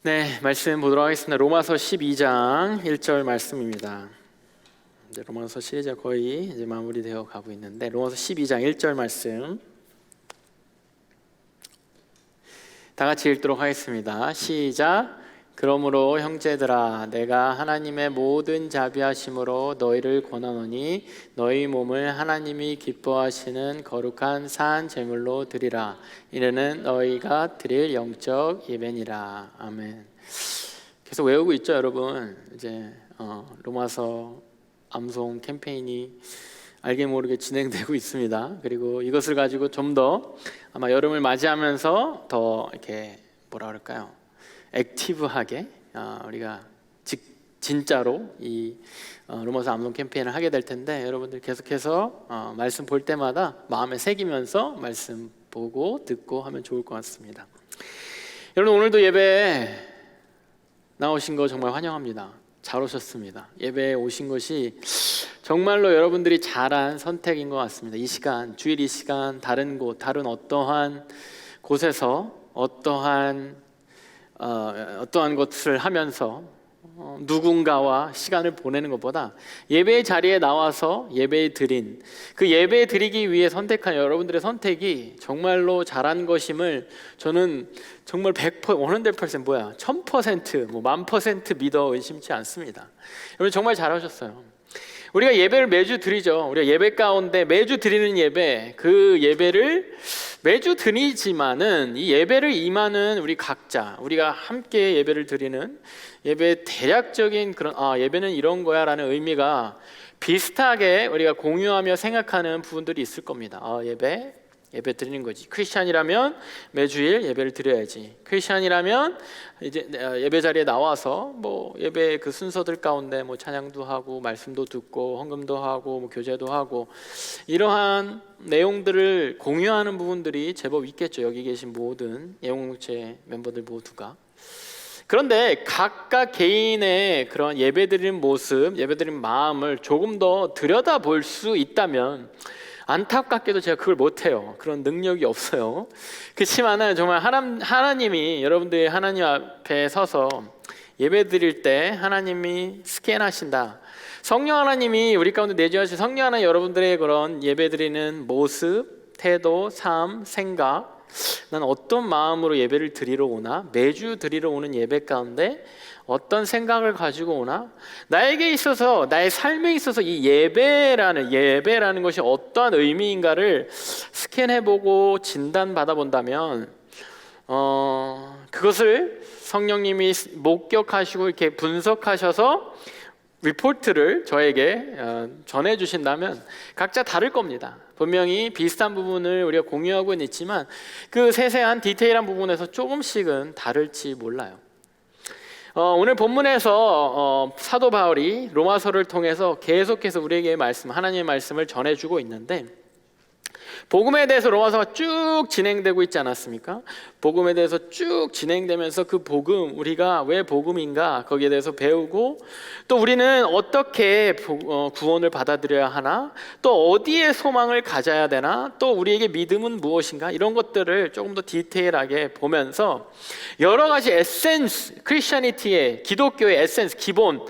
네, 말씀 보도록 하겠습니다. 로마서 12장 1절 말씀입니다. 이제 로마서 시리즈가 거의 이제 마무리되어 가고 있는데 로마서 12장 1절 말씀 다 같이 읽도록 하겠습니다. 시작. 그러므로 형제들아, 내가 하나님의 모든 자비하심으로 너희를 권하노니 너희 몸을 하나님이 기뻐하시는 거룩한 산 제물로 드리라. 이는 너희가 드릴 영적 예배니라. 아멘. 계속 외우고 있죠, 여러분. 이제 로마서 암송 캠페인이 알게 모르게 진행되고 있습니다. 그리고 이것을 가지고 좀 더 아마 여름을 맞이하면서 더 이렇게 뭐라 그럴까요? 액티브하게 우리가 진짜로 이 로마서 암송 캠페인을 하게 될 텐데, 여러분들 계속해서 말씀 볼 때마다 마음에 새기면서 말씀 보고 듣고 하면 좋을 것 같습니다. 여러분, 오늘도 예배에 나오신 거 정말 환영합니다. 잘 오셨습니다. 예배에 오신 것이 정말로 여러분들이 잘한 선택인 것 같습니다. 이 시간, 주일 이 시간 다른 곳, 다른 어떠한 곳에서 어떠한 것을 하면서 누군가와 시간을 보내는 것보다 예배의 자리에 나와서 예배 드린 그 예배 드리기 위해 선택한 여러분들의 선택이 정말로 잘한 것임을 저는 정말 100%, 100% 뭐야 1000% 뭐 1000% 믿어 의심치 않습니다. 여러분 정말 잘하셨어요. 우리가 예배를 매주 드리죠. 우리가 예배 가운데 매주 드리는 예배, 그 예배를 매주 드리지만은 이 예배를 임하는 우리 각자, 우리가 함께 예배를 드리는 예배의 대략적인 그런 예배는 이런 거야 라는 의미가 비슷하게 우리가 공유하며 생각하는 부분들이 있을 겁니다. 예배 드리는 거지. 크리스찬이라면 매주일 예배를 드려야지. 크리스찬이라면 이제 예배 자리에 나와서 뭐 예배 그 순서들 가운데 뭐 찬양도 하고 말씀도 듣고 헌금도 하고 뭐 교제도 하고 이러한 내용들을 공유하는 부분들이 제법 있겠죠. 여기 계신 모든 예공동체 멤버들 모두가. 그런데 각각 개인의 그런 예배드리는 모습, 예배드리는 마음을 조금 더 들여다볼 수 있다면 안타깝게도 제가 그걸 못해요. 그런 능력이 없어요. 그렇지만은 정말 하나님이 여러분들이 하나님 앞에 서서 예배 드릴 때 하나님이 스캔하신다. 성령 하나님이 우리 가운데 내주하신 성령 하나님 여러분들의 그런 예배 드리는 모습, 태도, 삶, 생각, 난 어떤 마음으로 예배를 드리러 오나, 매주 드리러 오는 예배 가운데 어떤 생각을 가지고 오나, 나에게 있어서 나의 삶에 있어서 이 예배라는 것이 어떠한 의미인가를 스캔해보고 진단받아 본다면 그것을 성령님이 목격하시고 이렇게 분석하셔서 리포트를 저에게 전해주신다면 각자 다를 겁니다. 분명히 비슷한 부분을 우리가 공유하고는 있지만 그 세세한 디테일한 부분에서 조금씩은 다를지 몰라요. 오늘 본문에서 사도 바울이 로마서를 통해서 계속해서 우리에게 하나님의 말씀을 전해주고 있는데, 복음에 대해서 로마서가 쭉 진행되고 있지 않았습니까? 복음에 대해서 쭉 진행되면서 그 복음, 우리가 왜 복음인가 거기에 대해서 배우고, 또 우리는 어떻게 구원을 받아들여야 하나, 또 어디에 소망을 가져야 되나, 또 우리에게 믿음은 무엇인가, 이런 것들을 조금 더 디테일하게 보면서 여러 가지 에센스, 크리스천니티의 기독교의 에센스, 기본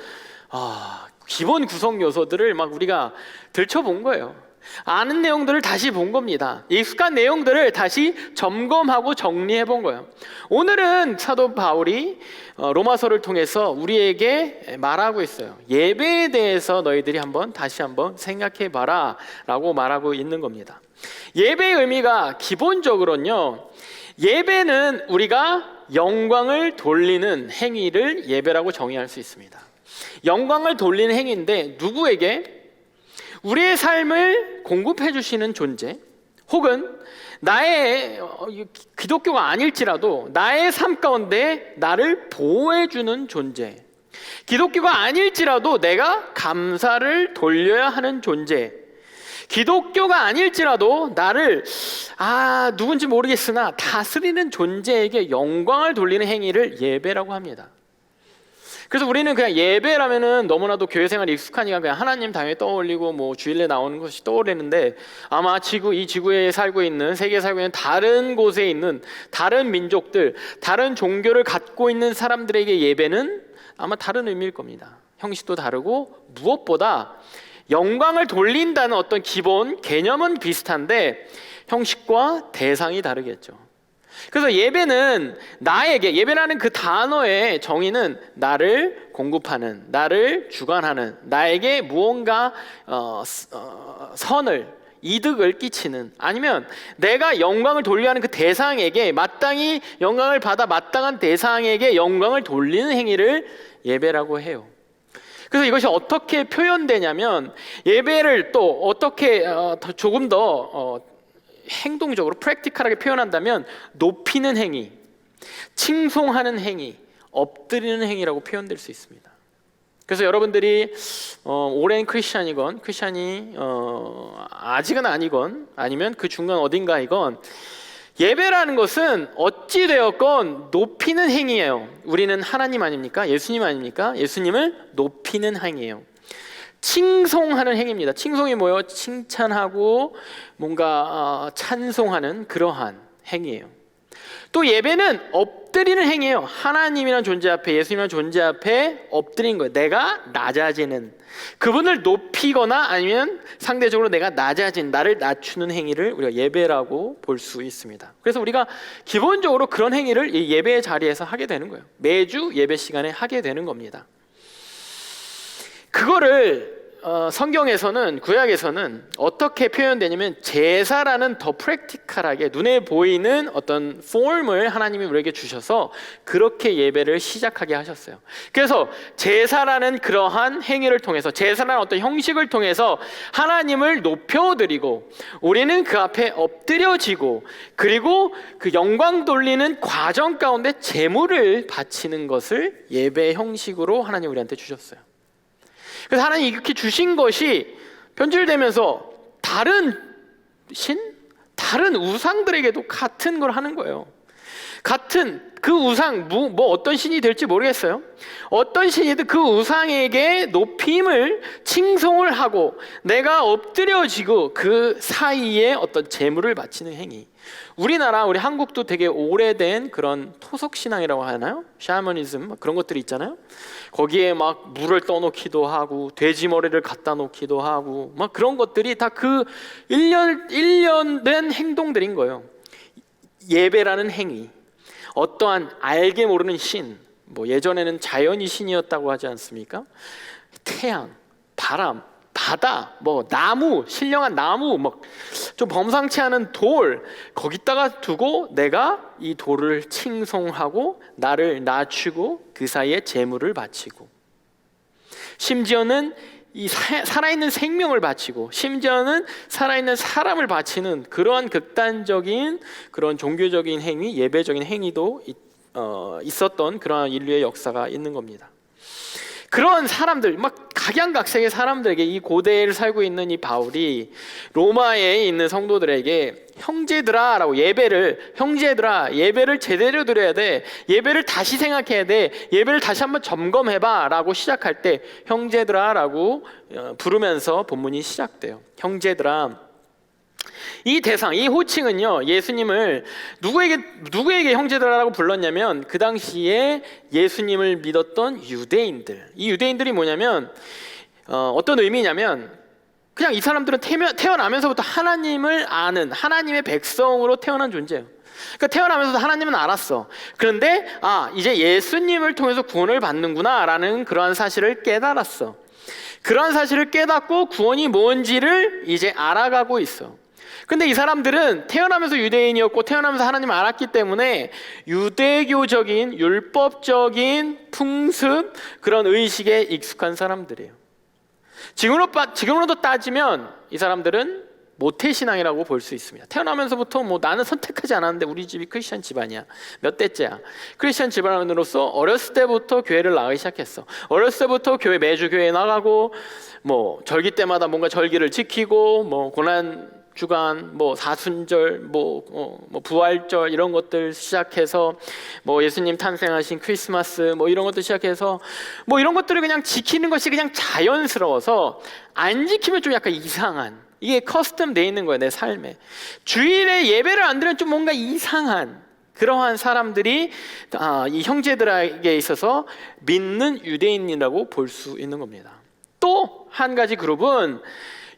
구성 요소들을 막 우리가 들춰본 거예요. 아는 내용들을 다시 본 겁니다. 익숙한 내용들을 다시 점검하고 정리해 본 거예요. 오늘은 사도 바울이 로마서를 통해서 우리에게 말하고 있어요. 예배에 대해서 너희들이 다시 한번 생각해 봐라 라고 말하고 있는 겁니다. 예배의 의미가 기본적으로는요, 예배는 우리가 영광을 돌리는 행위를 예배라고 정의할 수 있습니다. 영광을 돌리는 행위인데 누구에게? 우리의 삶을 공급해 주시는 존재, 혹은 나의 기독교가 아닐지라도 나의 삶 가운데 나를 보호해 주는 존재, 기독교가 아닐지라도 내가 감사를 돌려야 하는 존재, 기독교가 아닐지라도 나를 누군지 모르겠으나 다스리는 존재에게 영광을 돌리는 행위를 예배라고 합니다. 그래서 우리는 그냥 예배라면은 너무나도 교회 생활이 익숙하니까 그냥 하나님 당연히 떠올리고 뭐 주일에 나오는 것이 떠오르는데, 아마 이 지구에 살고 있는, 세계에 살고 있는 다른 곳에 있는 다른 민족들, 다른 종교를 갖고 있는 사람들에게 예배는 아마 다른 의미일 겁니다. 형식도 다르고 무엇보다 영광을 돌린다는 어떤 기본 개념은 비슷한데 형식과 대상이 다르겠죠. 그래서 예배는 예배라는 그 단어의 정의는 나를 공급하는, 나를 주관하는, 나에게 무언가 선을, 이득을 끼치는, 아니면 내가 영광을 돌려야 하는 그 대상에게, 마땅히 영광을 받아 마땅한 대상에게 영광을 돌리는 행위를 예배라고 해요. 그래서 이것이 어떻게 표현되냐면, 예배를 또 어떻게 조금 더 행동적으로 프랙티컬하게 표현한다면 높이는 행위, 칭송하는 행위, 엎드리는 행위라고 표현될 수 있습니다. 그래서 여러분들이 오랜 크리스찬이 아직은 아니건, 아니면 그 중간 어딘가이건, 예배라는 것은 어찌 되었건 높이는 행위예요. 우리는 하나님 아닙니까? 예수님 아닙니까? 예수님을 높이는 행위예요. 칭송하는 행위입니다. 칭송이 뭐예요? 칭찬하고 뭔가 찬송하는 그러한 행위예요. 또 예배는 엎드리는 행위예요. 하나님이란 존재 앞에, 예수님이란 존재 앞에 엎드리는 거예요. 내가 낮아지는, 그분을 높이거나 아니면 상대적으로 내가 낮아진, 나를 낮추는 행위를 우리가 예배라고 볼 수 있습니다. 그래서 우리가 기본적으로 그런 행위를 이 예배의 자리에서 하게 되는 거예요. 매주 예배 시간에 하게 되는 겁니다. 그거를 성경에서는, 구약에서는 어떻게 표현되냐면, 제사라는 더 프랙티컬하게 눈에 보이는 어떤 폼을 하나님이 우리에게 주셔서 그렇게 예배를 시작하게 하셨어요. 그래서 제사라는 그러한 행위를 통해서, 제사라는 어떤 형식을 통해서 하나님을 높여드리고, 우리는 그 앞에 엎드려지고, 그리고 그 영광 돌리는 과정 가운데 제물을 바치는 것을 예배 형식으로 하나님 우리한테 주셨어요. 그래서 하나님이 이렇게 주신 것이 변질되면서 다른 우상들에게도 같은 걸 하는 거예요. 같은 그 우상, 뭐 어떤 신이 될지 모르겠어요. 어떤 신이든 그 우상에게 높임을, 칭송을 하고 내가 엎드려지고 그 사이에 어떤 제물을 바치는 행위. 우리 한국도 되게 오래된 그런 토속신앙이라고 하나요? 샤머니즘 그런 것들이 있잖아요. 거기에 막 물을 떠놓기도 하고 돼지 머리를 갖다 놓기도 하고 막 그런 것들이 다 그 일련된 행동들인 거예요. 예배라는 행위, 어떠한 알게 모르는 신, 뭐 예전에는 자연이 신이었다고 하지 않습니까? 태양, 바람, 바다, 뭐 나무, 신령한 나무, 막 좀 범상치 않은 돌, 거기다가 두고 내가 이 돌을 칭송하고 나를 낮추고 그 사이에 제물을 바치고, 심지어는 이 살아있는 생명을 바치고, 심지어는 살아있는 사람을 바치는 그러한 극단적인 그런 종교적인 행위, 예배적인 행위도 있었던 그러한 인류의 역사가 있는 겁니다. 그런 사람들, 막 각양각색의 사람들에게, 이 고대를 살고 있는 이 바울이 로마에 있는 성도들에게 형제들아라고, 형제들아, 예배를 제대로 드려야 돼, 예배를 다시 생각해야 돼, 예배를 다시 한번 점검해봐라고 시작할 때 형제들아라고 부르면서 본문이 시작돼요. 형제들아. 이 대상, 이 호칭은요, 예수님을 누구에게 형제들아라고 불렀냐면 그 당시에 예수님을 믿었던 유대인들. 이 유대인들이 뭐냐면 어떤 의미냐면, 그냥 이 사람들은 태어나면서부터 하나님을 아는 하나님의 백성으로 태어난 존재예요. 그러니까 태어나면서도 하나님은 알았어. 그런데 이제 예수님을 통해서 구원을 받는구나 라는 그러한 사실을 깨달았어. 그러한 사실을 깨닫고 구원이 뭔지를 이제 알아가고 있어. 근데 이 사람들은 태어나면서 유대인이었고 태어나면서 하나님을 알았기 때문에 유대교적인 율법적인 풍습, 그런 의식에 익숙한 사람들이에요. 지금으로도 따지면 이 사람들은 모태신앙이라고 볼 수 있습니다. 태어나면서부터 나는 선택하지 않았는데 우리 집이 크리스천 집안이야, 몇 대째야, 크리스천 집안으로서 어렸을 때부터 교회를 나가기 시작했어. 어렸을 때부터 매주 교회에 나가고, 절기 때마다 뭔가 절기를 지키고, 고난 주간, 뭐 사순절, 뭐 부활절 이런 것들 시작해서 뭐 예수님 탄생하신 크리스마스 뭐 이런 것들 시작해서 뭐 이런 것들을 그냥 지키는 것이 그냥 자연스러워서 안 지키면 좀 약간 이상한, 이게 커스텀 돼 있는 거예요, 내 삶에. 주일에 예배를 안 드리면 좀 뭔가 이상한 그러한 사람들이 이 형제들에게 있어서 믿는 유대인이라고 볼 수 있는 겁니다. 또 한 가지 그룹은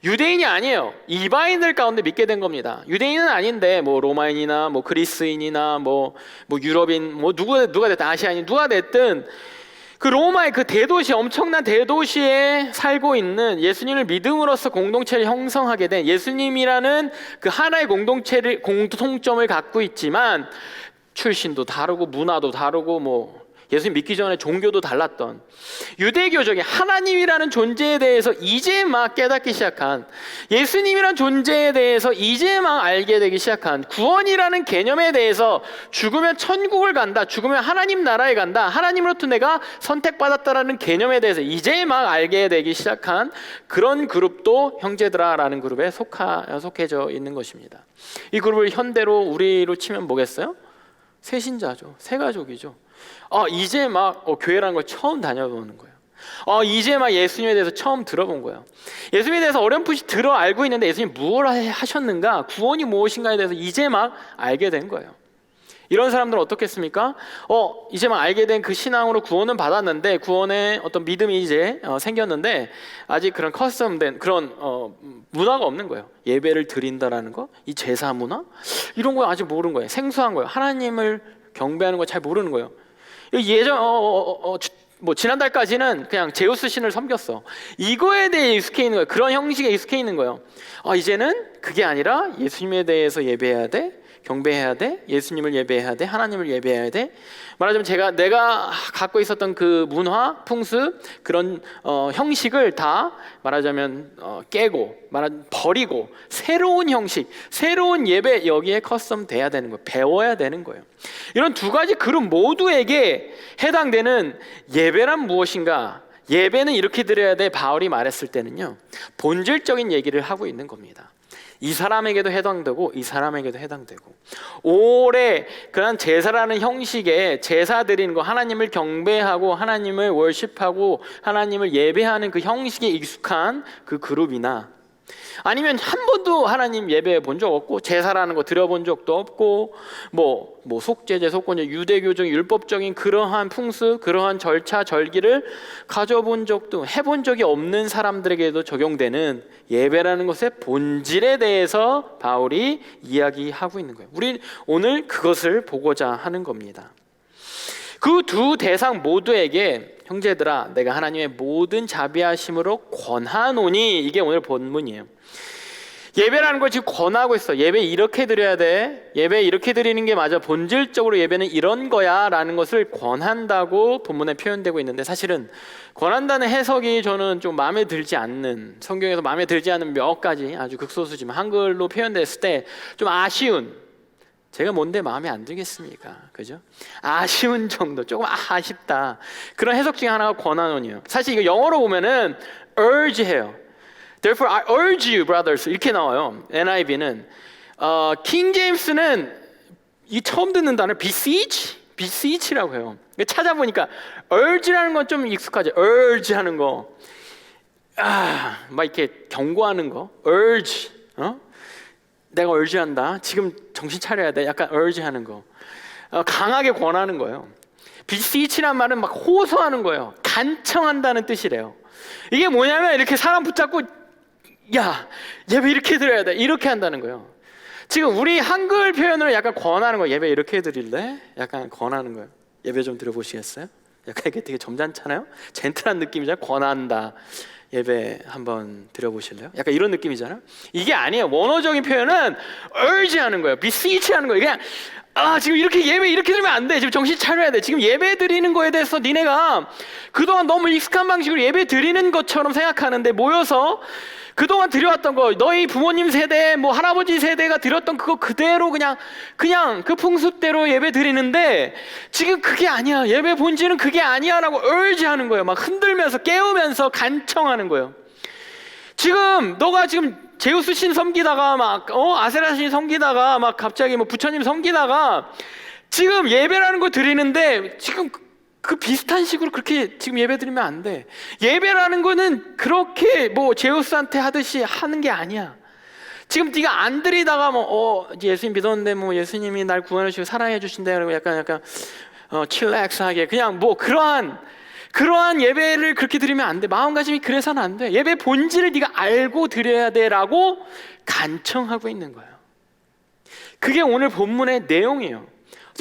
유대인이 아니에요. 이방인들 가운데 믿게 된 겁니다. 유대인은 아닌데 뭐 로마인이나 뭐 그리스인이나 뭐 유럽인 뭐 누가 됐든 아시아인 누가 됐든 그 로마의 그 대도시, 엄청난 대도시에 살고 있는 예수님을 믿음으로써 공동체를 형성하게 된, 예수님이라는 그 하나의 공통점을 갖고 있지만 출신도 다르고 문화도 다르고 뭐 예수님 믿기 전에 종교도 달랐던 유대교적인 하나님이라는 존재에 대해서 이제 막 깨닫기 시작한, 예수님이라는 존재에 대해서 이제 막 알게 되기 시작한, 구원이라는 개념에 대해서 죽으면 천국을 간다, 죽으면 하나님 나라에 간다, 하나님으로부터 내가 선택받았다라는 개념에 대해서 이제 막 알게 되기 시작한 그런 그룹도 형제들아라는 그룹에 속해져 있는 것입니다. 이 그룹을 현대로 우리로 치면 뭐겠어요? 새신자죠. 새가족이죠. 이제 막 교회라는 걸 처음 다녀보는 거예요. 이제 막 예수님에 대해서 처음 들어본 거예요. 예수님에 대해서 어렴풋이 알고 있는데 예수님 무엇을 하셨는가, 구원이 무엇인가에 대해서 이제 막 알게 된 거예요. 이런 사람들은 어떻겠습니까? 이제 막 알게 된 그 신앙으로 구원은 받았는데, 구원의 어떤 믿음이 이제 생겼는데 아직 그런 커스텀된 그런 문화가 없는 거예요. 예배를 드린다라는 거, 이 제사 문화 이런 거 아직 모르는 거예요. 생소한 거예요. 하나님을 경배하는 거 잘 모르는 거예요. 예전 뭐 지난달까지는 그냥 제우스 신을 섬겼어. 이거에 대해 익숙해 있는 거예요. 그런 형식에 익숙해 있는 거예요. 이제는 그게 아니라 예수님에 대해서 예배해야 돼, 경배해야 돼, 예수님을 예배해야 돼, 하나님을 예배해야 돼. 말하자면 내가 갖고 있었던 그 문화, 풍습, 그런 형식을 다 말하자면 깨고 버리고 새로운 형식, 새로운 예배, 여기에 커스텀 돼야 되는 거예요. 배워야 되는 거예요. 이런 두 가지 그룹 모두에게 해당되는 예배란 무엇인가? 예배는 이렇게 드려야 돼, 바울이 말했을 때는요, 본질적인 얘기를 하고 있는 겁니다. 이 사람에게도 해당되고 이 사람에게도 해당되고, 오래 그런 제사라는 형식의 제사 드리는 거, 하나님을 경배하고 하나님을 월십하고 하나님을 예배하는 그 형식에 익숙한 그 그룹이나, 아니면 한 번도 하나님 예배해 본 적 없고 제사라는 거 드려본 적도 없고 뭐 속죄제, 속건제, 유대교적 율법적인 그러한 풍습, 그러한 절차, 절기를 가져본 적도 해본 적이 없는 사람들에게도 적용되는 예배라는 것의 본질에 대해서 바울이 이야기하고 있는 거예요. 우리 오늘 그것을 보고자 하는 겁니다. 그 두 대상 모두에게 형제들아, 내가 하나님의 모든 자비하심으로 권하노니, 이게 오늘 본문이에요. 예배라는 걸 지금 권하고 있어. 예배 이렇게 드려야 돼, 예배 이렇게 드리는 게 맞아, 본질적으로 예배는 이런 거야 라는 것을 권한다고 본문에 표현되고 있는데, 사실은 권한다는 해석이 저는 좀 마음에 들지 않는, 성경에서 마음에 들지 않는 몇 가지, 아주 극소수지만 한글로 표현됐을 때 좀 아쉬운, 제가 뭔데 마음에 안 들겠습니까? 그죠? 아쉬운 정도, 조금 아쉽다, 그런 해석 중에 하나가 권하노니요. 사실 이거 영어로 보면은 urge 해요. Therefore I urge you, brothers, 이렇게 나와요. NIV는 킹 제임스는 이 처음 듣는 단어 beseech라고 해요. 찾아보니까 urge라는 건 좀 익숙하죠. urge 하는 거, 막 이렇게 경고하는 거, urge, 내가 urge한다, 지금 정신 차려야 돼, 약간 urge 하는 거, 강하게 권하는 거예요. beseech란 말은 막 호소하는 거예요. 간청한다는 뜻이래요. 이게 뭐냐면 이렇게 사람 붙잡고, 야, 예배 이렇게 드려야 돼, 이렇게 한다는 거예요. 지금 우리 한글 표현으로 약간 권하는 거예요. 예배 이렇게 드릴래? 약간 권하는 거예요. 예배 좀 드려보시겠어요? 약간 이게 되게 점잖잖아요. 젠틀한 느낌이잖아요. 권한다, 예배 한번 드려보실래요? 약간 이런 느낌이잖아요. 이게 아니에요. 원어적인 표현은 urge 하는 거예요. beseech 하는 거예요. 그냥 지금 이렇게 예배 이렇게 들면 안 돼, 지금 정신 차려야 돼, 지금 예배 드리는 거에 대해서 니네가 그동안 너무 익숙한 방식으로 예배 드리는 것처럼 생각하는데, 모여서 그동안 드려왔던 거, 너희 부모님 세대, 뭐 할아버지 세대가 드렸던 그거 그대로 그냥 그 풍습대로 예배 드리는데, 지금 그게 아니야, 예배 본질은 그게 아니야 라고 urge 하는 거예요. 막 흔들면서 깨우면서 간청하는 거예요. 지금 너가 지금 제우스 신 섬기다가 막 아세라 신 섬기다가 막 갑자기 뭐 부처님 섬기다가 지금 예배라는 거 드리는데 지금 그 비슷한 식으로 그렇게 지금 예배 드리면 안 돼. 예배라는 거는 그렇게 뭐 제우스한테 하듯이 하는 게 아니야. 지금 네가 안 드리다가 뭐 예수님 믿었는데 뭐 예수님이 날 구원해 주시고 사랑해 주신다 그러고 약간 칠렉스하게 그냥 뭐 그러한 예배를 그렇게 드리면 안 돼. 마음가짐이 그래서는 안 돼. 예배 본질을 네가 알고 드려야 돼라고 간청하고 있는 거예요. 그게 오늘 본문의 내용이에요.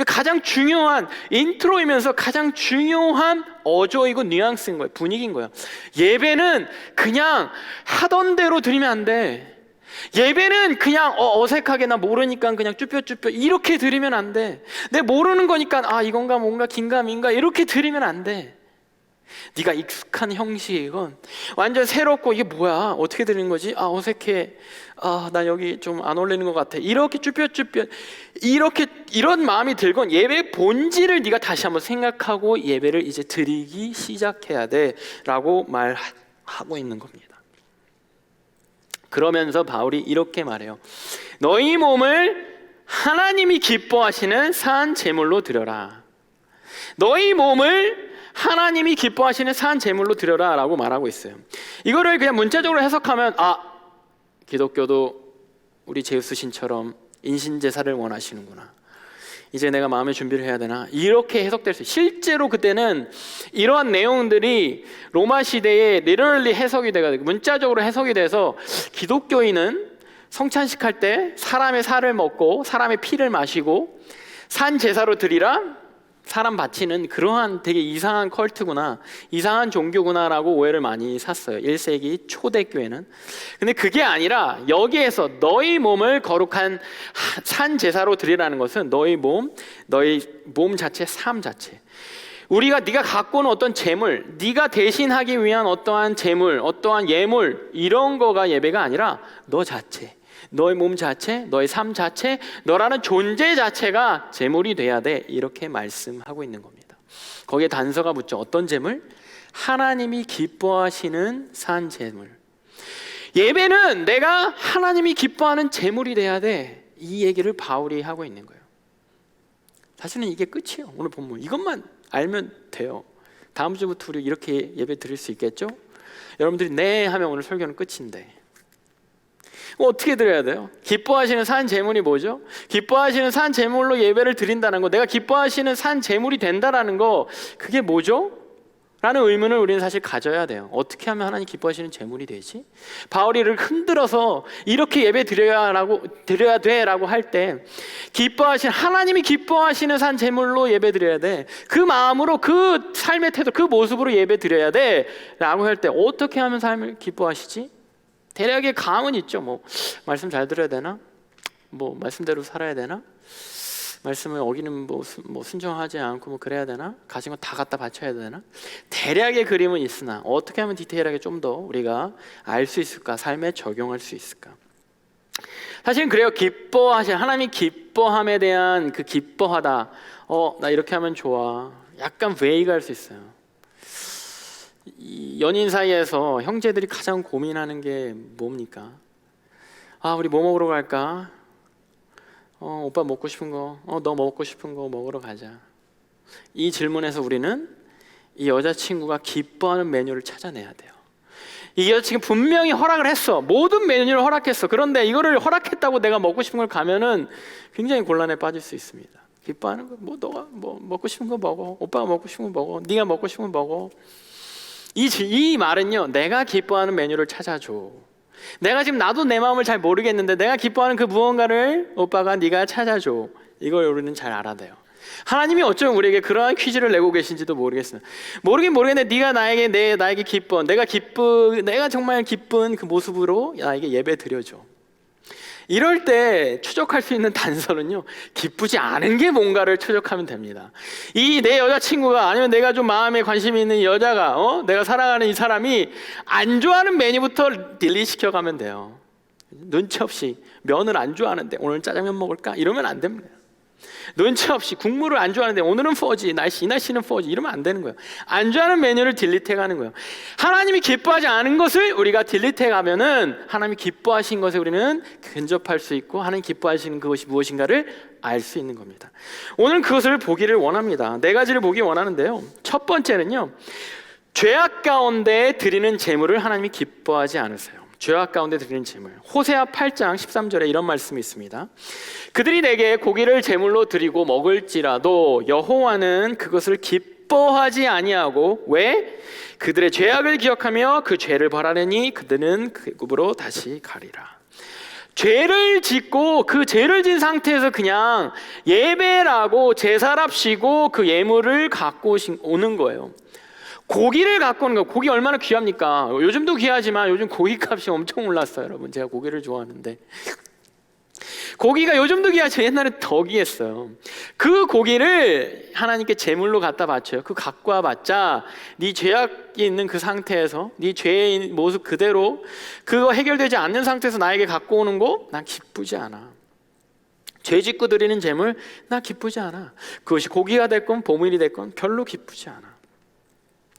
가장 중요한 인트로이면서 가장 중요한 어조이고 뉘앙스인 거예요. 분위기인 거예요. 예배는 그냥 하던 대로 드리면 안 돼. 예배는 그냥 어색하게 나 모르니까 그냥 쭈뼛쭈뼛 이렇게 드리면 안 돼. 내 모르는 거니까 이건가 뭔가 긴가민가 이렇게 드리면 안 돼. 네가 익숙한 형식이건 완전 새롭고 이게 뭐야 어떻게 드리는 거지? 어색해. 나 여기 좀 안 어울리는 것 같아. 이렇게 쭈뼛쭈뼛 이런 마음이 들건 예배의 본질을 네가 다시 한번 생각하고 예배를 이제 드리기 시작해야 돼라고 말하고 있는 겁니다. 그러면서 바울이 이렇게 말해요. 너희 몸을 하나님이 기뻐하시는 산 제물로 드려라. 너희 몸을 하나님이 기뻐하시는 산 제물로 드려라 라고 말하고 있어요. 이거를 그냥 문자적으로 해석하면 기독교도 우리 제우스 신처럼 인신제사를 원하시는구나. 이제 내가 마음의 준비를 해야 되나? 이렇게 해석될 수 있어요. 실제로 그때는 이러한 내용들이 로마 시대에 리터럴리 해석이 돼가지고 문자적으로 해석이 돼서 기독교인은 성찬식 할 때 사람의 살을 먹고 사람의 피를 마시고 산 제사로 드리라 사람 바치는 그러한 되게 이상한 컬트구나, 이상한 종교구나라고 오해를 많이 샀어요. 1세기 초대교회는. 근데 그게 아니라 여기에서 너희 몸을 거룩한 산 제사로 드리라는 것은 너희 몸 자체, 삶 자체. 네가 갖고 오는 어떤 재물, 네가 대신하기 위한 어떠한 재물, 어떠한 예물 이런 거가 예배가 아니라 너 자체, 너의 몸 자체, 너의 삶 자체, 너라는 존재 자체가 제물이 돼야 돼. 이렇게 말씀하고 있는 겁니다. 거기에 단서가 붙죠. 어떤 제물? 하나님이 기뻐하시는 산 제물. 예배는 내가 하나님이 기뻐하는 제물이 돼야 돼. 이 얘기를 바울이 하고 있는 거예요. 사실은 이게 끝이에요. 오늘 본문 이것만 알면 돼요. 다음 주부터 우리 이렇게 예배 드릴 수 있겠죠? 여러분들이 네 하면 오늘 설교는 끝인데 어떻게 드려야 돼요? 기뻐하시는 산 제물이 뭐죠? 기뻐하시는 산 제물로 예배를 드린다는 거, 내가 기뻐하시는 산 제물이 된다라는 거, 그게 뭐죠? 라는 의문을 우리는 사실 가져야 돼요. 어떻게 하면 하나님 기뻐하시는 제물이 되지? 바울이를 흔들어서 이렇게 예배 드려야 돼라고 할 때 하나님이 기뻐하시는 산 제물로 예배 드려야 돼. 그 마음으로 그 삶의 태도, 그 모습으로 예배 드려야 돼라고 할 때 어떻게 하면 삶을 기뻐하시지? 대략의 감은 있죠. 뭐 말씀 잘 들어야 되나? 뭐 말씀대로 살아야 되나? 말씀을 어기는 뭐 순종하지 않고 뭐 그래야 되나? 가진 거 다 갖다 바쳐야 되나? 대략의 그림은 있으나 어떻게 하면 디테일하게 좀 더 우리가 알 수 있을까? 삶에 적용할 수 있을까? 사실은 그래요. 하나님이 기뻐함에 대한 그 기뻐하다. 나 이렇게 하면 좋아. 약간 웨이가 할 수 있어요. 이 연인 사이에서 형제들이 가장 고민하는 게 뭡니까? 우리 뭐 먹으러 갈까? 오빠 먹고 싶은 거, 너 먹고 싶은 거 먹으러 가자. 이 질문에서 우리는 이 여자친구가 기뻐하는 메뉴를 찾아내야 돼요. 이 여자친구 분명히 허락을 했어. 모든 메뉴를 허락했어. 그런데 이거를 허락했다고 내가 먹고 싶은 걸 가면은 굉장히 곤란에 빠질 수 있습니다. 기뻐하는 거, 너가 먹고 싶은 거 먹어. 오빠가 먹고 싶은 거 먹어. 네가 먹고 싶은 거 먹어. 이 말은요, 내가 기뻐하는 메뉴를 찾아줘. 내가 지금 나도 내 마음을 잘 모르겠는데 내가 기뻐하는 그 무언가를 오빠가 네가 찾아줘. 이걸 우리는 잘 알아야 돼요. 하나님이 어쩌면 우리에게 그러한 퀴즈를 내고 계신지도 모르겠어요. 모르겠는데 네가 나에게 기뻐, 내가 정말 기쁜 그 모습으로 나에게 예배 드려줘. 이럴 때 추적할 수 있는 단서는요, 기쁘지 않은 게 뭔가를 추적하면 됩니다. 이 내 여자친구가, 아니면 내가 좀 마음에 관심이 있는 이 여자가, 내가 사랑하는 이 사람이 안 좋아하는 메뉴부터 딜리트 시켜가면 돼요. 눈치 없이 면을 안 좋아하는데 오늘 짜장면 먹을까? 이러면 안 됩니다. 눈치 없이 국물을 안 좋아하는데 오늘은 포지, 이 날씨는 포지 이러면 안 되는 거예요. 안 좋아하는 메뉴를 딜리트해 가는 거예요. 하나님이 기뻐하지 않은 것을 우리가 딜리트해 가면은 하나님이 기뻐하신 것에 우리는 근접할 수 있고 하나님 기뻐하시는 그것이 무엇인가를 알 수 있는 겁니다. 오늘 그것을 보기를 원합니다. 네 가지를 보기 원하는데요. 첫 번째는요, 죄악 가운데 드리는 제물을 하나님이 기뻐하지 않으세요. 죄악 가운데 드리는 제물. 호세아 8장 13절에 이런 말씀이 있습니다. 그들이 내게 고기를 제물로 드리고 먹을지라도 여호와는 그것을 기뻐하지 아니하고, 왜? 그들의 죄악을 기억하며 그 죄를 벌하려니 그들은 그 애굽으로 다시 가리라. 죄를 짓고 그 죄를 진 상태에서 그냥 예배라고 제사랍시고 그 예물을 갖고 오는 거예요. 고기를 갖고 오는 거. 고기 얼마나 귀합니까? 요즘도 귀하지만 요즘 고기 값이 엄청 올랐어요. 여러분, 제가 고기를 좋아하는데 고기가 요즘도 귀하지만 옛날에 더 귀했어요. 그 고기를 하나님께 제물로 갖다 바쳐요. 그 갖고 와봤자 네 죄악이 있는 그 상태에서, 네 죄의 모습 그대로 그거 해결되지 않는 상태에서 나에게 갖고 오는 거 난 기쁘지 않아. 죄 짓고 드리는 제물 나 기쁘지 않아. 그것이 고기가 됐건 보물이 됐건 별로 기쁘지 않아.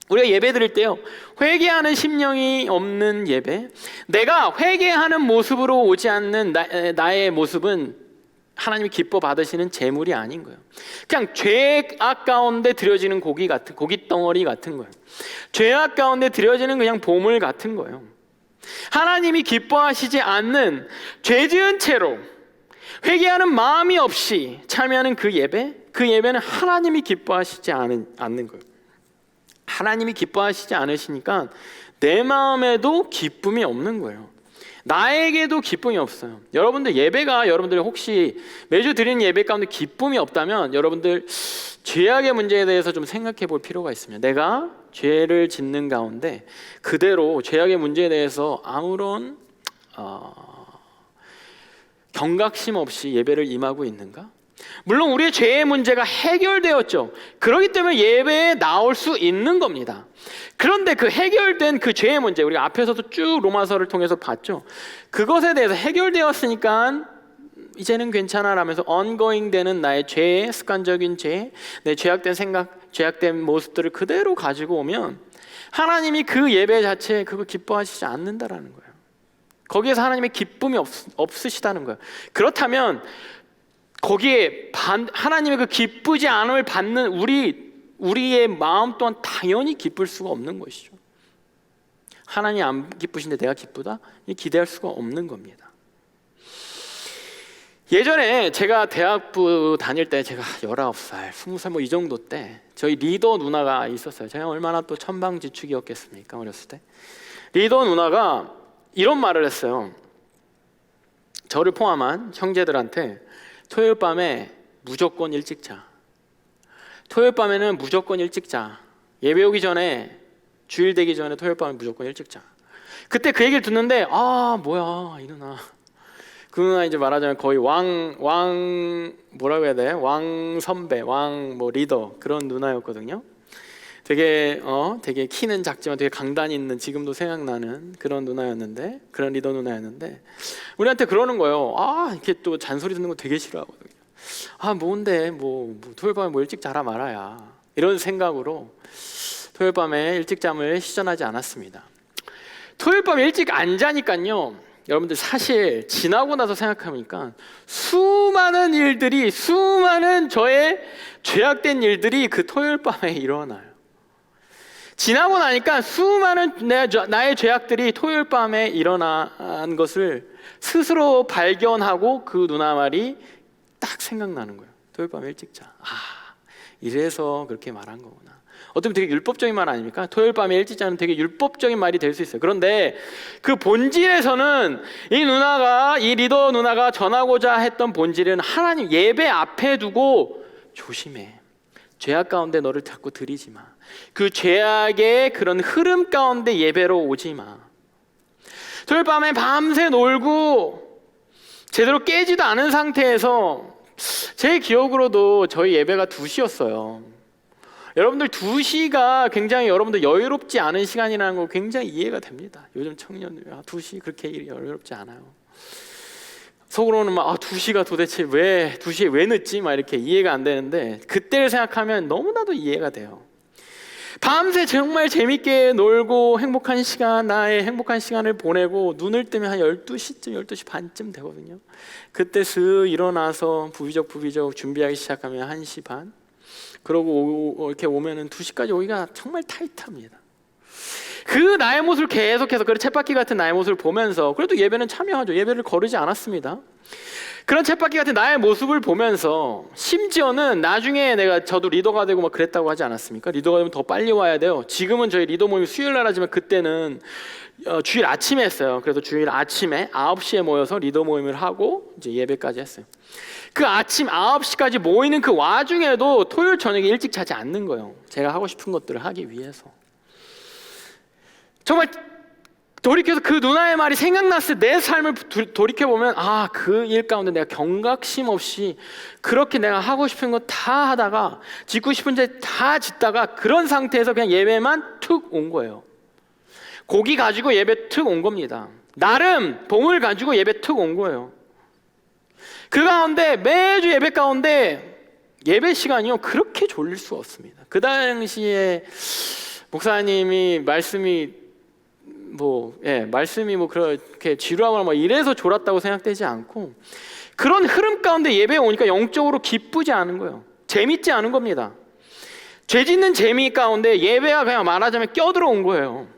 우리가 예배 드릴 때요, 회개하는 심령이 없는 예배, 내가 회개하는 모습으로 오지 않는 나의 모습은 하나님이 기뻐 받으시는 제물이 아닌 거예요. 그냥 죄악 가운데 드려지는 고기 같은, 고기 덩어리 같은 거예요. 죄악 가운데 드려지는 그냥 보물 같은 거예요. 하나님이 기뻐하시지 않는 죄 지은 채로 회개하는 마음이 없이 참여하는 그 예배는 하나님이 기뻐하시지 않는 거예요. 하나님이 기뻐하시지 않으시니까 내 마음에도 기쁨이 없는 거예요. 나에게도 기쁨이 없어요. 여러분들 예배가, 여러분들이 혹시 매주 드리는 예배 가운데 기쁨이 없다면 여러분들 죄악의 문제에 대해서 좀 생각해 볼 필요가 있습니다. 내가 죄를 짓는 가운데 그대로 죄악의 문제에 대해서 아무런 경각심 없이 예배를 임하고 있는가? 물론 우리의 죄의 문제가 해결되었죠. 그렇기 때문에 예배에 나올 수 있는 겁니다. 그런데 그 해결된 그 죄의 문제, 우리가 앞에서도 쭉 로마서를 통해서 봤죠. 그것에 대해서 해결되었으니까 이제는 괜찮아 라면서 ongoing 되는 나의 죄, 습관적인 죄, 내 죄악된 생각, 죄악된 모습들을 그대로 가지고 오면 하나님이 그 예배 자체에 그거 기뻐하시지 않는다라는 거예요. 거기에서 하나님의 기쁨이 없으시다는 거예요. 그렇다면 거기에 하나님의 그 기쁘지 않음을 받는 우리의 마음 또한 당연히 기쁠 수가 없는 것이죠. 하나님 안 기쁘신데 내가 기쁘다? 기대할 수가 없는 겁니다. 예전에 제가 대학부 다닐 때, 제가 19살, 20살 뭐 이 정도 때 저희 리더 누나가 있었어요. 제가 얼마나 또 천방지축이었겠습니까, 어렸을 때. 리더 누나가 이런 말을 했어요. 저를 포함한 형제들한테 토요일 밤에 무조건 일찍 자. 토요일 밤에는 무조건 일찍 자. 예배 오기 전에, 주일 되기 전에 토요일 밤에 무조건 일찍 자. 그때 그 얘기를 듣는데 뭐야 이 누나. 그 누나 이제 말하자면 거의 뭐라고 해야 돼? 왕 선배, 뭐 리더 그런 누나였거든요. 되게 키는 작지만 되게 강단이 있는, 지금도 생각나는 그런 누나였는데, 그런 리더 누나였는데 우리한테 그러는 거예요. 이렇게 또 잔소리 듣는 거 되게 싫어하거든요. 뭔데 뭐 토요일 밤에 뭐 일찍 자라 말아야, 이런 생각으로 토요일 밤에 일찍 잠을 시전하지 않았습니다. 토요일 밤에 일찍 안 자니까요, 여러분들 사실 지나고 나서 생각하니까 수많은 저의 죄악된 일들이 그 토요일 밤에 일어나요. 지나고 나니까 수많은 나의 죄악들이 토요일 밤에 일어난 것을 스스로 발견하고 그 누나 말이 딱 생각나는 거예요. 토요일 밤에 일찍 자. 이래서 그렇게 말한 거구나. 어쩌면 되게 율법적인 말 아닙니까? 토요일 밤에 일찍 자는 되게 율법적인 말이 될 수 있어요. 그런데 그 본질에서는 이 리더 누나가 전하고자 했던 본질은 하나님 예배 앞에 두고 조심해. 죄악 가운데 너를 자꾸 들이지 마. 그 죄악의 그런 흐름 가운데 예배로 오지 마. 토요일 밤에 밤새 놀고 제대로 깨지도 않은 상태에서, 제 기억으로도 저희 예배가 2시였어요. 여러분들 2시가 굉장히 여러분들 여유롭지 않은 시간이라는 거 굉장히 이해가 됩니다. 요즘 청년 2시 그렇게 여유롭지 않아요. 속으로는 막 2시가 도대체 왜 2시에 왜 늦지? 막 이렇게 이해가 안 되는데 그때를 생각하면 너무나도 이해가 돼요. 밤새 정말 재밌게 놀고 행복한 시간, 나의 행복한 시간을 보내고 눈을 뜨면 한 12시쯤, 12시 반쯤 되거든요. 그때 슥 일어나서 부비적 준비하기 시작하면 1시 반, 그러고 이렇게 오면은 2시까지 오기가 정말 타이트합니다. 그 나의 모습을 계속해서 그 쳇바퀴 같은 나의 모습을 보면서 그래도 예배는 참여하죠. 예배를 거르지 않았습니다. 그런 쳇바퀴 같은 나의 모습을 보면서 심지어는 나중에 저도 리더가 되고 막 그랬다고 하지 않았습니까? 리더가 되면 더 빨리 와야 돼요. 지금은 저희 리더 모임이 수요일 날 하지만 그때는 주일 아침에 했어요. 그래서 주일 아침에 9시에 모여서 리더 모임을 하고 이제 예배까지 했어요. 그 아침 9시까지 모이는 그 와중에도 토요일 저녁에 일찍 자지 않는 거예요. 제가 하고 싶은 것들을 하기 위해서. 정말 돌이켜서 그 누나의 말이 생각났을 때 내 삶을 돌이켜보면 그 일 가운데 내가 경각심 없이 그렇게 내가 하고 싶은 거 다 하다가 짓고 싶은 데 다 짓다가 그런 상태에서 그냥 예배만 툭 온 거예요. 고기 가지고 예배 툭 온 겁니다. 나름 봉을 가지고 예배 툭 온 거예요. 그 가운데 매주 예배 가운데 예배 시간이요 그렇게 졸릴 수가 없습니다. 그 당시에 목사님이 말씀이 그렇게 지루하거나 뭐 이래서 졸았다고 생각되지 않고 그런 흐름 가운데 예배에 오니까 영적으로 기쁘지 않은 거예요. 재밌지 않은 겁니다. 죄 짓는 재미 가운데 예배가 그냥 말하자면 껴들어온 거예요.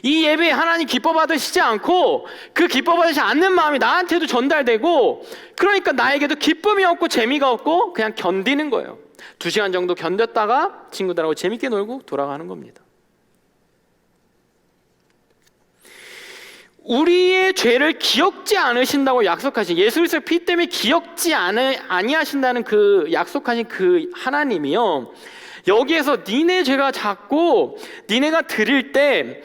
이 예배에 하나님 기뻐 받으시지 않고 그 기뻐 받으시지 않는 마음이 나한테도 전달되고 그러니까 나에게도 기쁨이 없고 재미가 없고 그냥 견디는 거예요. 2시간 정도 견뎠다가 친구들하고 재밌게 놀고 돌아가는 겁니다. 우리의 죄를 기억지 않으신다고 약속하신 예수 그리스도의 피 때문에 기억지 아니하신다는 그 약속하신 그 하나님이요 여기에서 니네 죄가 작고 니네가 드릴 때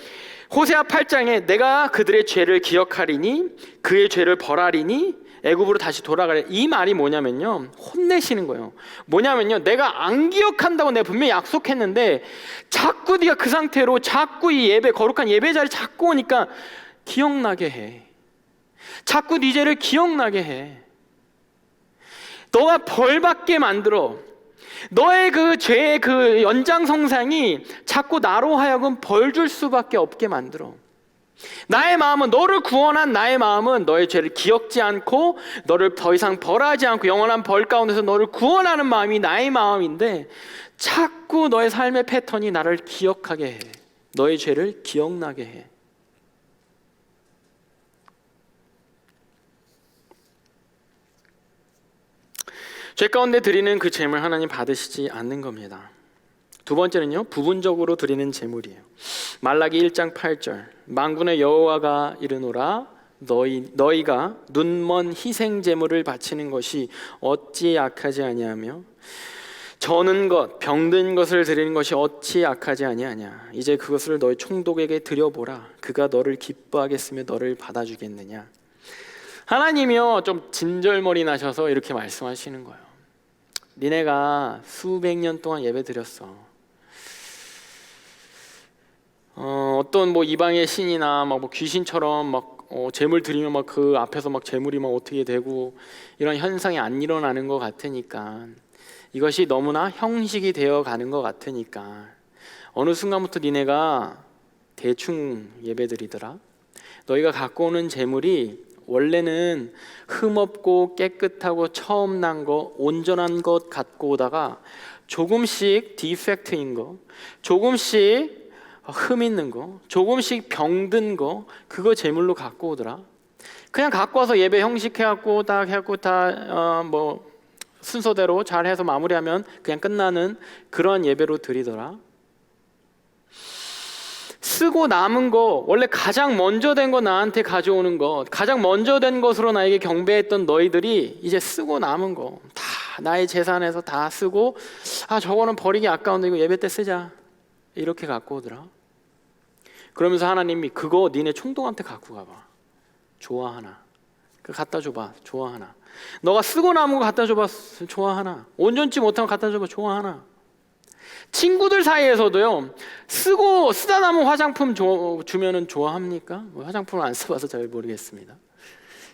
호세아 8장에 내가 그들의 죄를 기억하리니 그의 죄를 벌하리니 애굽으로 다시 돌아가리 이 말이 뭐냐면요 혼내시는 거예요. 뭐냐면요 내가 안 기억한다고 내가 분명히 약속했는데 자꾸 네가 그 상태로 자꾸 이 예배 거룩한 예배 자리에 자꾸 오니까 기억나게 해. 자꾸 네 죄를 기억나게 해. 너가 벌받게 만들어. 너의 그 죄의 그 연장성상이 자꾸 나로 하여금 벌 줄 수밖에 없게 만들어. 나의 마음은 너를 구원한 나의 마음은 너의 죄를 기억지 않고 너를 더 이상 벌하지 않고 영원한 벌 가운데서 너를 구원하는 마음이 나의 마음인데 자꾸 너의 삶의 패턴이 나를 기억하게 해. 너의 죄를 기억나게 해. 죄 가운데 드리는 그 제물 하나님 받으시지 않는 겁니다. 두 번째는요 부분적으로 드리는 제물이에요. 말라기 1장 8절 만군의 여호와가 이르노라 너희가 눈먼 희생 제물을 바치는 것이 어찌 악하지 아니하며 저는 것 병든 것을 드리는 것이 어찌 악하지 아니하냐. 이제 그것을 너희 총독에게 드려보라. 그가 너를 기뻐하겠으며 너를 받아주겠느냐. 하나님이요 좀 진절머리 나셔서 이렇게 말씀하시는 거예요. 니네가 수백 년 동안 예배 드렸어. 어떤 뭐 이방의 신이나 막 뭐 귀신처럼 막 제물 드리면 막 그 앞에서 막 제물이 막 어떻게 되고 이런 현상이 안 일어나는 것 같으니까 이것이 너무나 형식이 되어 가는 것 같으니까 어느 순간부터 니네가 대충 예배 드리더라. 너희가 갖고 오는 제물이 원래는 흠없고 깨끗하고 처음 난 거 온전한 것 갖고 오다가 조금씩 디펙트인 거 조금씩 흠 있는 거 조금씩 병든 거 그거 제물로 갖고 오더라. 그냥 갖고 와서 예배 형식 해갖고 딱 해갖고 다 뭐 순서대로 잘 해서 마무리하면 그냥 끝나는 그런 예배로 드리더라. 쓰고 남은 거 원래 가장 먼저 된 거 나한테 가져오는 거 가장 먼저 된 것으로 나에게 경배했던 너희들이 이제 쓰고 남은 거 다 나의 재산에서 다 쓰고 저거는 버리기 아까운데 이거 예배 때 쓰자 이렇게 갖고 오더라. 그러면서 하나님이 그거 니네 총독한테 갖고 가봐. 좋아하나? 그 갖다 줘봐. 좋아하나? 너가 쓰고 남은 거 갖다 줘봐. 좋아하나? 온전치 못한 거 갖다 줘봐. 좋아하나? 친구들 사이에서도요 쓰다 남은 화장품 주면은 좋아합니까? 화장품을 안 써봐서 잘 모르겠습니다.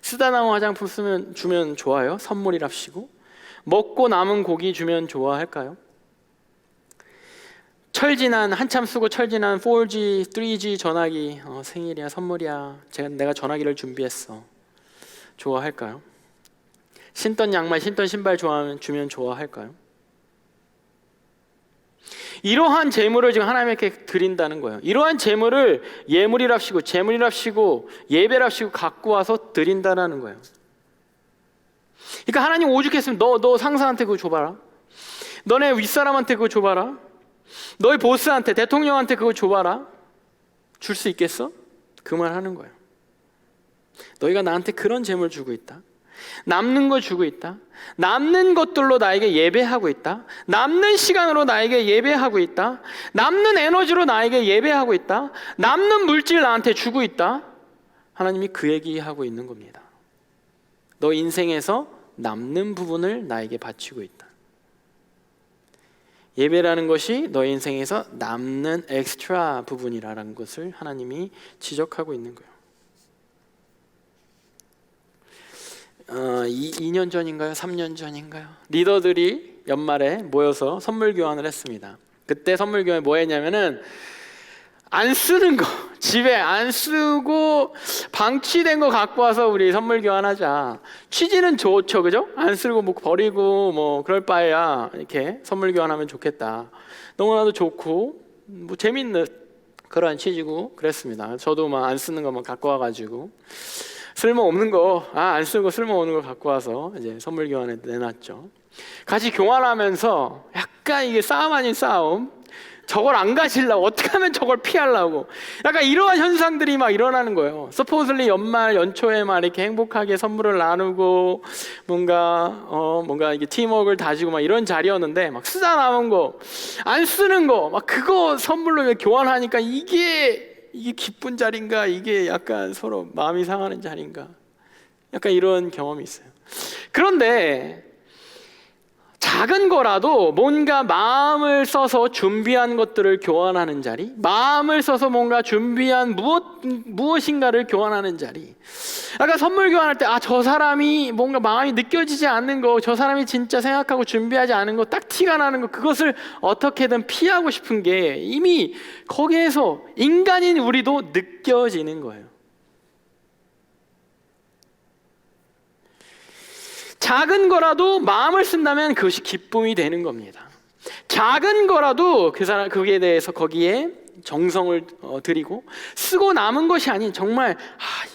쓰다 남은 화장품 주면 좋아요? 선물이랍시고. 먹고 남은 고기 주면 좋아할까요? 한참 쓰고 철지난 4G, 3G 전화기 생일이야, 선물이야, 내가 전화기를 준비했어, 좋아할까요? 신던 양말, 신던 신발 주면 좋아할까요? 이러한 재물을 지금 하나님께 드린다는 거예요. 이러한 재물을 예물이랍시고 재물이랍시고 예배랍시고 갖고 와서 드린다는 거예요. 그러니까 하나님 오죽했으면 너 상사한테 그거 줘봐라, 너네 윗사람한테 그거 줘봐라, 너희 보스한테, 대통령한테 그거 줘봐라, 줄 수 있겠어? 그 말 하는 거예요. 너희가 나한테 그런 재물 주고 있다, 남는 거 주고 있다, 남는 것들로 나에게 예배하고 있다, 남는 시간으로 나에게 예배하고 있다, 남는 에너지로 나에게 예배하고 있다, 남는 물질 나한테 주고 있다. 하나님이 그 얘기하고 있는 겁니다. 너 인생에서 남는 부분을 나에게 바치고 있다. 예배라는 것이 너의 인생에서 남는 엑스트라 부분이라는 것을 하나님이 지적하고 있는 거예요. 2년 전인가요? 3년 전인가요? 리더들이 연말에 모여서 선물 교환을 했습니다. 그때 선물 교환이 뭐 했냐면은 안 쓰는 거, 집에 안 쓰고 방치된 거 갖고 와서 우리 선물 교환하자. 취지는 좋죠, 그죠? 안 쓰고 뭐 버리고 뭐 그럴 바에야 이렇게 선물 교환하면 좋겠다. 너무나도 좋고 뭐 재밌는 그러한 취지고 그랬습니다. 저도 막 안 쓰는 거만 갖고 와가지고 쓸모없는 거, 안 쓰고 쓸모없는 거 갖고 와서 이제 선물 교환에 내놨죠. 같이 교환하면서 약간 이게 싸움 아닌 싸움, 저걸 안 가지려고, 어떻게 하면 저걸 피하려고, 약간 이러한 현상들이 막 일어나는 거예요. 서포슬리 연초에 막 이렇게 행복하게 선물을 나누고 뭔가 이게 팀워크를 다지고 막 이런 자리였는데, 막 쓰다 남은 거, 안 쓰는 거, 막 그거 선물로 교환하니까 이게 기쁜 자리인가, 이게 약간 서로 마음이 상하는 자리인가, 약간 이런 경험이 있어요. 그런데 작은 거라도 뭔가 마음을 써서 준비한 것들을 교환하는 자리, 마음을 써서 뭔가 준비한 무엇인가를 교환하는 자리. 아까 선물 교환할 때 저 사람이 뭔가 마음이 느껴지지 않는 거, 저 사람이 진짜 생각하고 준비하지 않은 거, 딱 티가 나는 거, 그것을 어떻게든 피하고 싶은 게 이미 거기에서 인간인 우리도 느껴지는 거예요. 작은 거라도 마음을 쓴다면 그것이 기쁨이 되는 겁니다. 작은 거라도 그에 대해서 거기에 정성을 들이고 쓰고 남은 것이 아닌 정말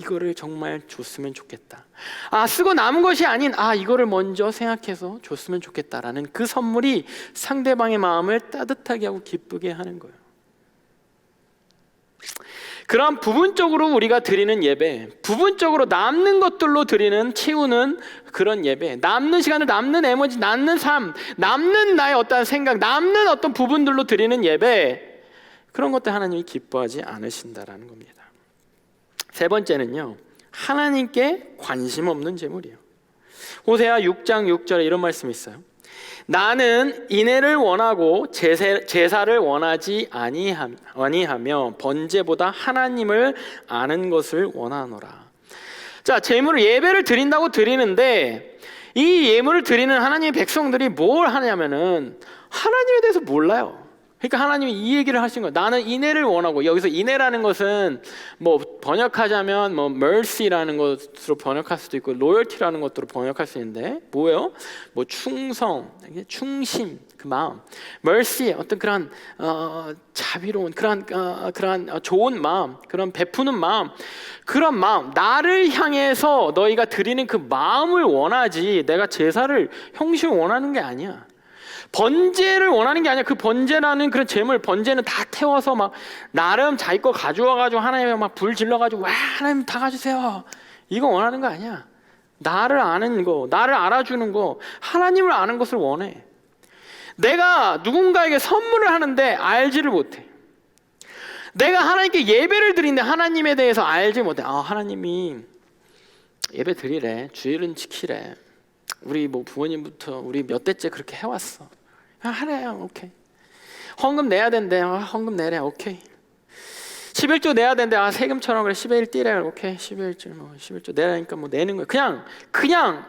이거를 정말 줬으면 좋겠다, 쓰고 남은 것이 아닌 이거를 먼저 생각해서 줬으면 좋겠다라는 그 선물이 상대방의 마음을 따뜻하게 하고 기쁘게 하는 거예요. 그런 부분적으로 우리가 드리는 예배, 부분적으로 남는 것들로 채우는 그런 예배, 남는 시간을, 남는 에너지, 남는 삶, 남는 나의 어떤 생각, 남는 어떤 부분들로 드리는 예배, 그런 것들 하나님이 기뻐하지 않으신다라는 겁니다. 세 번째는요, 하나님께 관심 없는 재물이에요. 호세아 6장 6절에 이런 말씀이 있어요. 나는 인애를 원하고 제사를 원하지 아니하며 번제보다 하나님을 아는 것을 원하노라. 자, 예배를 드린다고 드리는데, 이 예물을 드리는 하나님의 백성들이 뭘 하냐면은 하나님에 대해서 몰라요. 그러니까 하나님이 이 얘기를 하신 거예요. 나는 인애를 원하고, 여기서 인애라는 것은 뭐 번역하자면 mercy라는 것으로 번역할 수도 있고 loyalty라는 것으로 번역할 수 있는데, 뭐예요? 뭐 충성, 충심, 그 마음, mercy, 어떤 그런 자비로운 그런 좋은 마음, 그런 베푸는 마음, 그런 마음, 나를 향해서 너희가 드리는 그 마음을 원하지, 내가 제사를 형식을 원하는 게 아니야. 번제를 원하는 게 아니야. 그 번제라는 그런 재물, 번제는 다 태워서 막 나름 자기 거 가져와가지고 하나님에 막 불 질러가지고 와 하나님 다 가주세요, 이거 원하는 거 아니야. 나를 아는 거, 나를 알아주는 거, 하나님을 아는 것을 원해. 내가 누군가에게 선물을 하는데 알지를 못해. 내가 하나님께 예배를 드리는데 하나님에 대해서 알지 못해. 하나님이 예배 드리래, 주일은 지키래, 우리 뭐 부모님부터 우리 몇 대째 그렇게 해왔어, 하래요, 오케이. 헌금 내야 된대, 헌금 내래, 오케이. 11조 내야 되는데 세금처럼 그래 10의 1 띠래. 오케이 10의 1조 뭐 11조 내라니까 뭐 내는 거예요. 그냥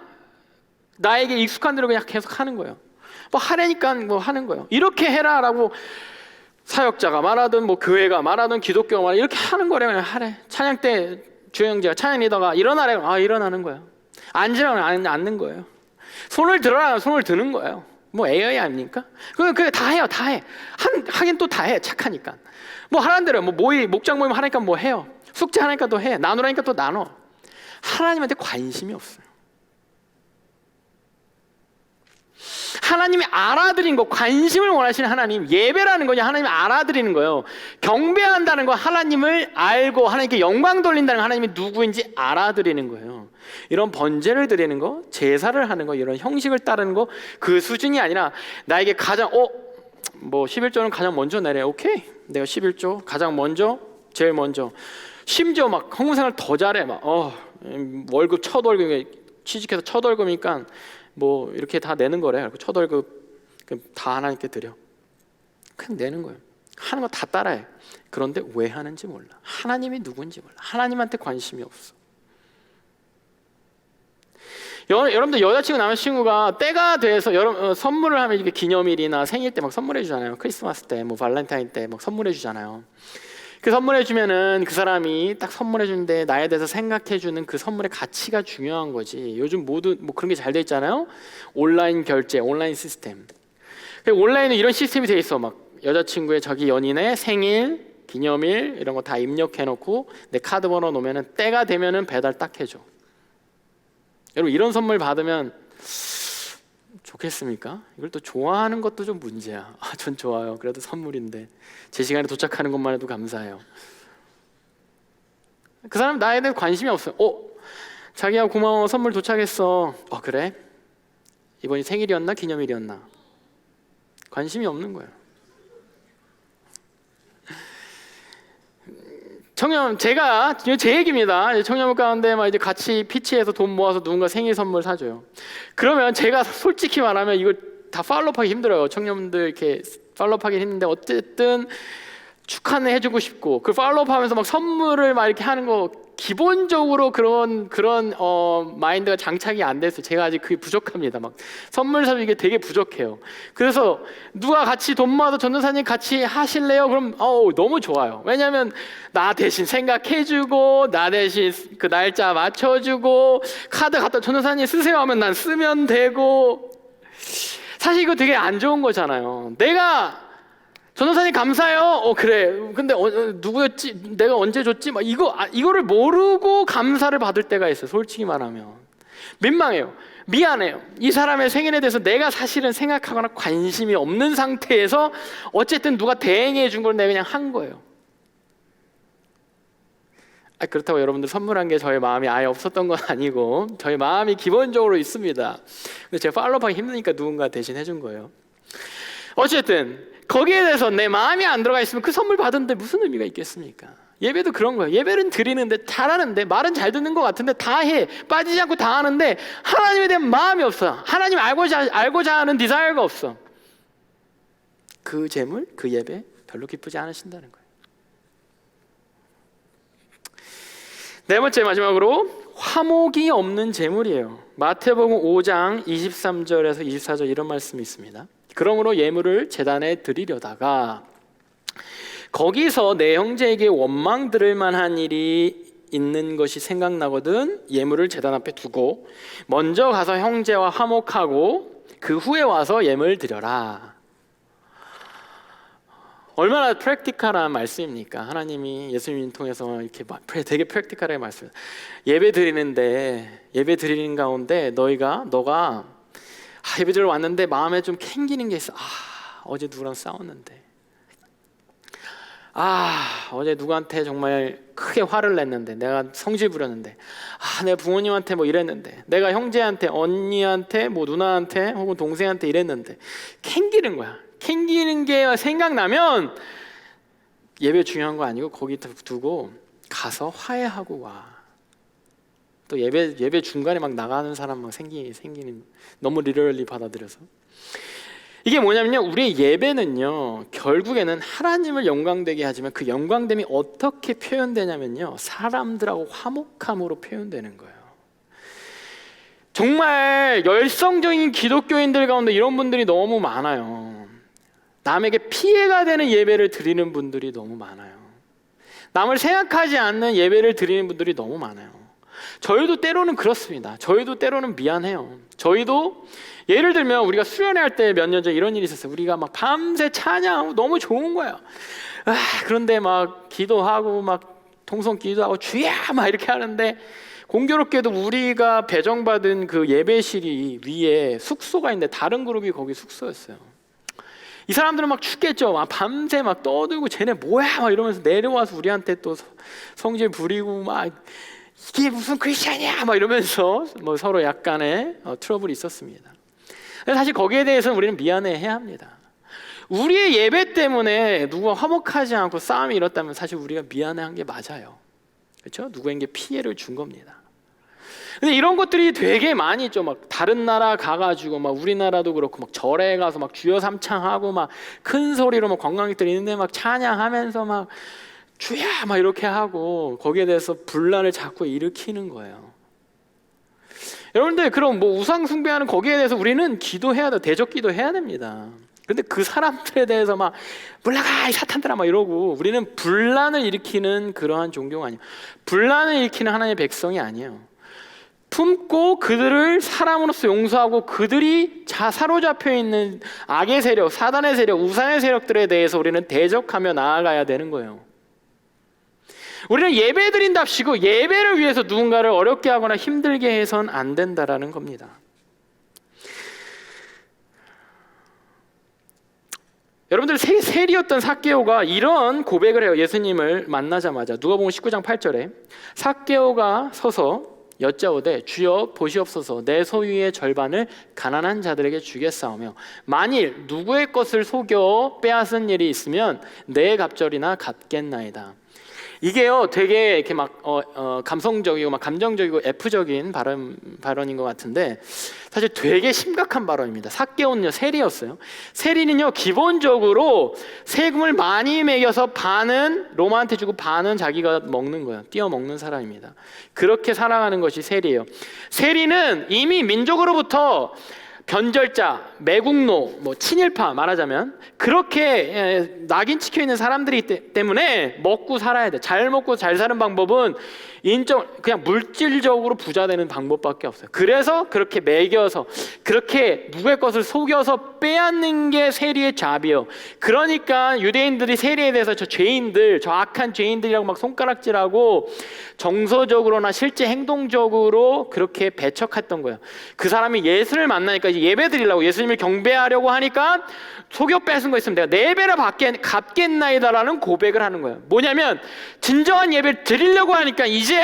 나에게 익숙한 대로 그냥 계속 하는 거예요. 뭐 하라니까 뭐 하는 거예요. 이렇게 해라라고 사역자가 말하든 뭐 교회가 말하든 기독교가 말하든 이렇게 하는 거래. 그냥 하래. 찬양 때 주영재가 찬양 리더가 일어나래. 일어나는 거예요. 앉으라고 앉는 거예요. 손을 들어라. 손을 드는 거예요. 뭐 AI 아닙니까? 그게 다 해요. 다 해. 하긴 또 다 해. 착하니까. 뭐 하라는 대로 뭐 목장 모임 하니까 뭐 해요. 숙제 하니까 또 해. 나누라니까 또 나눠. 하나님한테 관심이 없어요. 하나님이 알아들인 거, 관심을 원하시는 하나님, 예배라는 거냐 하나님이 알아들이는 거예요. 경배한다는 거 하나님을 알고 하나님께 영광 돌린다는 거 하나님이 누구인지 알아들이는 거예요. 이런 번제를 드리는 거, 제사를 하는 거, 이런 형식을 따르는 거, 그 수준이 아니라 나에게 가장 뭐 11조는 가장 먼저 내래. 오케이, 내가 11조 가장 먼저, 제일 먼저. 심지어 막 헌금생활 더 잘해. 막 월급 첫 월급에 취직해서 첫 월급이니까 뭐 이렇게 다 내는 거래. 첫 월급 다 하나님께 드려. 그냥 내는 거예요. 하는 거 다 따라해. 그런데 왜 하는지 몰라. 하나님이 누군지 몰라. 하나님한테 관심이 없어. 여러분들 여자친구 남자친구가 때가 돼서 선물을 하면 이렇게 기념일이나 생일 때 막 선물해 주잖아요. 크리스마스 때, 뭐 발렌타인 때 막 선물해 주잖아요. 그 선물해 주면은 그 사람이 딱 선물해 주는데 나에 대해서 생각해 주는 그 선물의 가치가 중요한 거지. 요즘 모두 뭐 그런 게 잘 돼 있잖아요. 온라인 결제, 온라인 시스템. 온라인은 이런 시스템이 돼 있어. 막 여자친구의 자기 연인의 생일, 기념일 이런 거 다 입력해 놓고 내 카드 번호 놓으면은 때가 되면은 배달 딱 해줘. 여러분 이런 선물 받으면 좋겠습니까? 이걸 또 좋아하는 것도 좀 문제야. 전 좋아요. 그래도 선물인데 제 시간에 도착하는 것만 해도 감사해요. 그 사람 나에 대해 관심이 없어요. 자기야 고마워, 선물 도착했어. 그래? 이번이 생일이었나 기념일이었나? 관심이 없는 거예요. 제가 제 얘기입니다. 청년부 가운데 막 이제 같이 피치해서 돈 모아서 누군가 생일 선물 사줘요. 그러면 제가 솔직히 말하면 이거 다 팔로우하기 힘들어요. 청년들 이렇게 팔로우하기 힘든데 어쨌든 축하는 해주고 싶고 그 팔로우하면서 막 선물을 막 이렇게 하는 거 기본적으로 그런 마인드가 장착이 안 됐어요. 제가 아직 그게 부족합니다. 막 선물 사주는 게 되게 부족해요. 그래서 누가 같이 돈 모아서 전도사님 같이 하실래요? 그럼 너무 좋아요. 왜냐하면 나 대신 생각해주고 나 대신 그 날짜 맞춰주고 카드 갖다 전도사님 쓰세요 하면 난 쓰면 되고. 사실 이거 되게 안 좋은 거잖아요. 내가 전도사님 감사해요. 그래. 근데 누구였지? 내가 언제 줬지? 막 이거를 모르고 감사를 받을 때가 있어요. 솔직히 말하면 민망해요. 미안해요. 이 사람의 생일에 대해서 내가 사실은 생각하거나 관심이 없는 상태에서 어쨌든 누가 대행해 준 걸 내가 그냥 한 거예요. 그렇다고 여러분들 선물한 게 저의 마음이 아예 없었던 건 아니고 저의 마음이 기본적으로 있습니다. 근데 제가 팔로우하기 힘드니까 누군가 대신 해준 거예요. 어쨌든 거기에 대해서 내 마음이 안 들어가 있으면 그 선물 받은데 무슨 의미가 있겠습니까? 예배도 그런 거예요. 예배는 드리는데 잘하는데 말은 잘 듣는 것 같은데 다 해. 빠지지 않고 다 하는데 하나님에 대한 마음이 없어. 하나님 알고자 하는 디자이어가 없어. 그 재물, 그 예배 별로 기쁘지 않으신다는 거예요. 네 번째 마지막으로 화목이 없는 재물이에요. 마태복음 5장 23절에서 24절 이런 말씀이 있습니다. 그러므로 예물을 제단에 드리려다가 거기서 내 형제에게 원망 들을 만한 일이 있는 것이 생각나거든 예물을 제단 앞에 두고 먼저 가서 형제와 화목하고 그 후에 와서 예물 드려라. 얼마나 프랙티컬한 말씀입니까? 하나님이 예수님 통해서 이렇게 되게 프랙티컬하게 말씀. 예배 드리는 가운데 너가 예배 드리러 왔는데 마음에 좀 캥기는 게 있어. 어제 누구랑 싸웠는데. 어제 누구한테 정말 크게 화를 냈는데, 내가 성질 부렸는데, 내 부모님한테 뭐 이랬는데, 내가 형제한테, 언니한테, 뭐 누나한테, 혹은 동생한테 이랬는데, 캥기는 거야. 캥기는 게 생각나면 예배 중요한 거 아니고 거기 두고 가서 화해하고 와. 또 예배 중간에 막 나가는 사람 막 생기는 너무 리얼리 받아들여서 이게 뭐냐면요, 우리의 예배는요 결국에는 하나님을 영광되게 하지만 그 영광됨이 어떻게 표현되냐면요, 사람들하고 화목함으로 표현되는 거예요. 정말 열성적인 기독교인들 가운데 이런 분들이 너무 많아요. 남에게 피해가 되는 예배를 드리는 분들이 너무 많아요. 남을 생각하지 않는 예배를 드리는 분들이 너무 많아요. 저희도 때로는 그렇습니다. 저희도 때로는 미안해요. 저희도 예를 들면 우리가 수련회 할 때 몇 년 전에 이런 일이 있었어요. 우리가 막 밤새 찬양하고 너무 좋은 거예요. 그런데 막 기도하고 막 통성 기도하고 주야 막 이렇게 하는데, 공교롭게도 우리가 배정받은 그 예배실이 위에 숙소가 있는데 다른 그룹이 거기 숙소였어요. 이 사람들은 막 춥겠죠. 막 밤새 막 떠들고 쟤네 뭐야 막 이러면서 내려와서 우리한테 또 성질 부리고 막 이게 무슨 크리스찬이야 막 이러면서 뭐 서로 약간의 트러블이 있었습니다. 사실 거기에 대해서는 우리는 미안해해야 합니다. 우리의 예배 때문에 누구가 화목하지 않고 싸움이 일었다면 사실 우리가 미안해한 게 맞아요. 그렇죠? 누구에게 피해를 준 겁니다. 근데 이런 것들이 되게 많이 있죠. 막 다른 나라 가가지고 막 우리나라도 그렇고 막 절에 가서 막 주여 삼창하고 막 큰 소리로 막 관광객들이 있는데 막 찬양하면서 막 주야 막 이렇게 하고 거기에 대해서 분란을 자꾸 일으키는 거예요. 여러분들, 그럼 뭐 우상 숭배하는 거기에 대해서 우리는 기도해야 돼. 대적 기도해야 됩니다. 근데 그 사람들에 대해서 막 물러가 이 사탄들아 막 이러고 우리는 분란을 일으키는 그러한 종교가 아니에요. 분란을 일으키는 하나님의 백성이 아니에요. 품고 그들을 사람으로서 용서하고 그들이 사로잡혀 있는 악의 세력, 사단의 세력, 우상의 세력들에 대해서 우리는 대적하며 나아가야 되는 거예요. 우리는 예배 드린답시고 예배를 위해서 누군가를 어렵게 하거나 힘들게 해서는 안 된다라는 겁니다. 여러분들, 세리였던 삭개오가 이런 고백을 해요. 예수님을 만나자마자 누가복음 19장 8절에 삭개오가 서서 여짜오되 주여 보시옵소서, 내 소유의 절반을 가난한 자들에게 주겠사오며 만일 누구의 것을 속여 빼앗은 일이 있으면 내 갑절이나 갚겠나이다. 이게요 되게 이렇게 막 감성적이고 막 감정적이고 F적인 발언인 것 같은데 사실 되게 심각한 발언입니다. 삭개오는요 세리였어요. 세리는요 기본적으로 세금을 많이 매겨서 반은 로마한테 주고 반은 자기가 먹는 거예요. 띄어 먹는 사람입니다. 그렇게 살아가는 것이 세리예요. 세리는 이미 민족으로부터 변절자, 매국노, 뭐 친일파 말하자면 그렇게 낙인 찍혀 있는 사람들이 때문에 먹고 살아야 돼. 잘 먹고 잘 사는 방법은 그냥 물질적으로 부자 되는 방법밖에 없어요. 그래서 그렇게 매겨서 그렇게 누구의 것을 속여서 빼앗는 게 세리의 잡이에요. 그러니까 유대인들이 세리에 대해서 저 죄인들, 저 악한 죄인들이라고 막 손가락질하고 정서적으로나 실제 행동적으로 그렇게 배척했던 거예요. 그 사람이 예수를 만나니까 이제 예배 드리려고 예수님을 경배하려고 하니까 속여 뺏은 거 있으면 내가 4배나 갚겠나이다라는 고백을 하는 거예요. 뭐냐면 진정한 예배를 드리려고 하니까 이제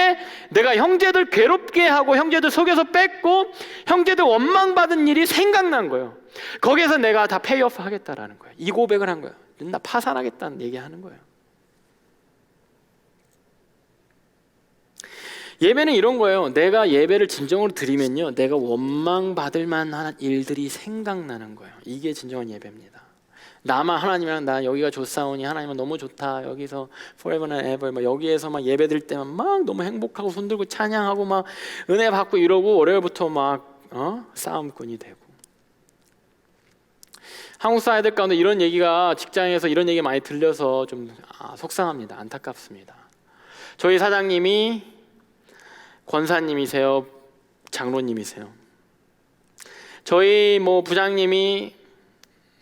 내가 형제들 괴롭게 하고 형제들 속여서 뺏고 형제들 원망받은 일이 생각난 거예요. 거기에서 내가 다 페이오프 하겠다라는 거예요. 이 고백을 한 거예요. 나 파산하겠다는 얘기하는 거예요. 예배는 이런 거예요. 내가 예배를 진정으로 드리면요 내가 원망받을 만한 일들이 생각나는 거예요. 이게 진정한 예배입니다. 나만 하나님이랑 나 여기가 좋사오니 하나님은 너무 좋다. 여기서 forever and ever 막 여기에서 막 예배 드릴 때만 막 너무 행복하고 손들고 찬양하고 막 은혜 받고 이러고 월요일부터 막 싸움꾼이 되고. 한국 사회들 가운데 이런 얘기가 직장에서 이런 얘기 많이 들려서 좀 속상합니다. 안타깝습니다. 저희 사장님이 권사님이세요? 장로님이세요? 저희 뭐 부장님이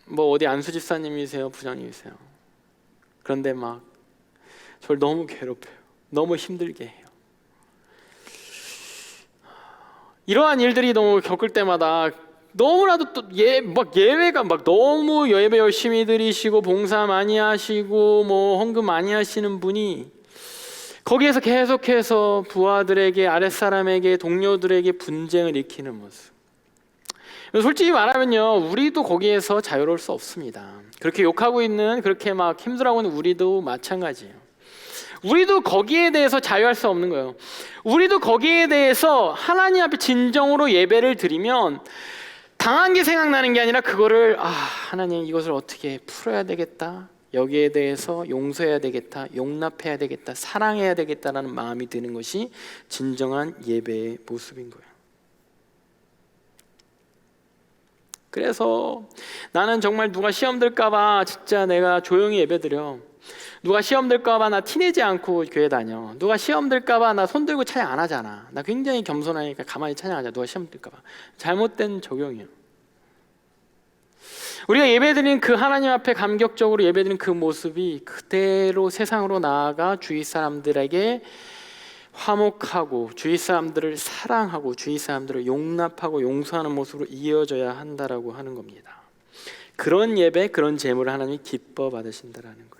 뭐 어디 안수집사님이세요? 부장님이세요? 그런데 막 저를 너무 괴롭혀요. 너무 힘들게 해요. 이러한 일들이 너무 겪을 때마다 너무나도 또 예배가 막 너무 예배 열심히 드리시고 봉사 많이 하시고 뭐 헌금 많이 하시는 분이 거기에서 계속해서 부하들에게 아랫사람에게 동료들에게 분쟁을 일으키는 모습. 솔직히 말하면요 우리도 거기에서 자유로울 수 없습니다. 그렇게 욕하고 있는 그렇게 막 힘들어하고 있는 우리도 마찬가지예요. 우리도 거기에 대해서 자유할 수 없는 거예요. 우리도 거기에 대해서 하나님 앞에 진정으로 예배를 드리면 당한 게 생각나는 게 아니라 그거를 하나님 이것을 어떻게 풀어야 되겠다, 여기에 대해서 용서해야 되겠다, 용납해야 되겠다, 사랑해야 되겠다라는 마음이 드는 것이 진정한 예배의 모습인 거예요. 그래서 나는 정말 누가 시험 들까봐 진짜 내가 조용히 예배드려. 누가 시험 들까봐 나 티내지 않고 교회 다녀. 누가 시험 들까봐 나 손 들고 찬양 안 하잖아. 나 굉장히 겸손하니까 가만히 찬양하자. 누가 시험 들까봐. 잘못된 적용이에요. 우리가 예배드리는 그 하나님 앞에 감격적으로 예배드리는 그 모습이 그대로 세상으로 나아가 주위 사람들에게 화목하고 주위 사람들을 사랑하고 주위 사람들을 용납하고 용서하는 모습으로 이어져야 한다라고 하는 겁니다. 그런 예배, 그런 제물을 하나님이 기뻐 받으신다라는 거예요.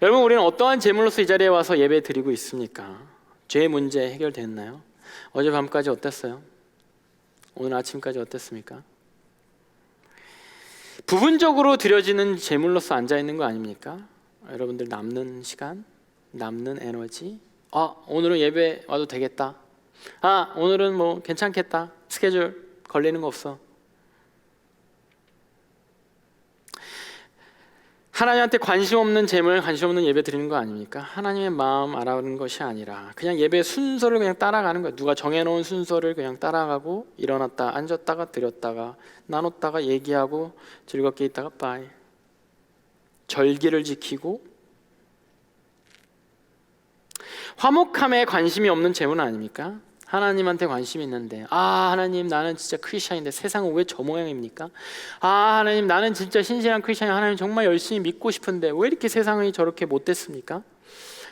여러분, 우리는 어떠한 제물로서 이 자리에 와서 예배 드리고 있습니까? 죄의 문제 해결됐나요? 어젯밤까지 어땠어요? 오늘 아침까지 어땠습니까? 부분적으로 드려지는 제물로서 앉아있는 거 아닙니까? 여러분들 남는 시간, 남는 에너지, 오늘은 예배 와도 되겠다, 오늘은 뭐 괜찮겠다, 스케줄 걸리는 거 없어. 하나님한테 관심 없는 제물, 관심 없는 예배 드리는 거 아닙니까? 하나님의 마음 알아가는 것이 아니라 그냥 예배 순서를 그냥 따라가는 거예요. 누가 정해놓은 순서를 그냥 따라가고 일어났다 앉았다가 드렸다가 나눴다가 얘기하고 즐겁게 있다가 빠이. 절기를 지키고 화목함에 관심이 없는 제물은 아닙니까? 하나님한테 관심이 있는데 하나님 나는 진짜 크리스찬인데 세상은 왜 저 모양입니까? 하나님 나는 진짜 신실한 크리스찬이 하나님 정말 열심히 믿고 싶은데 왜 이렇게 세상이 저렇게 못됐습니까?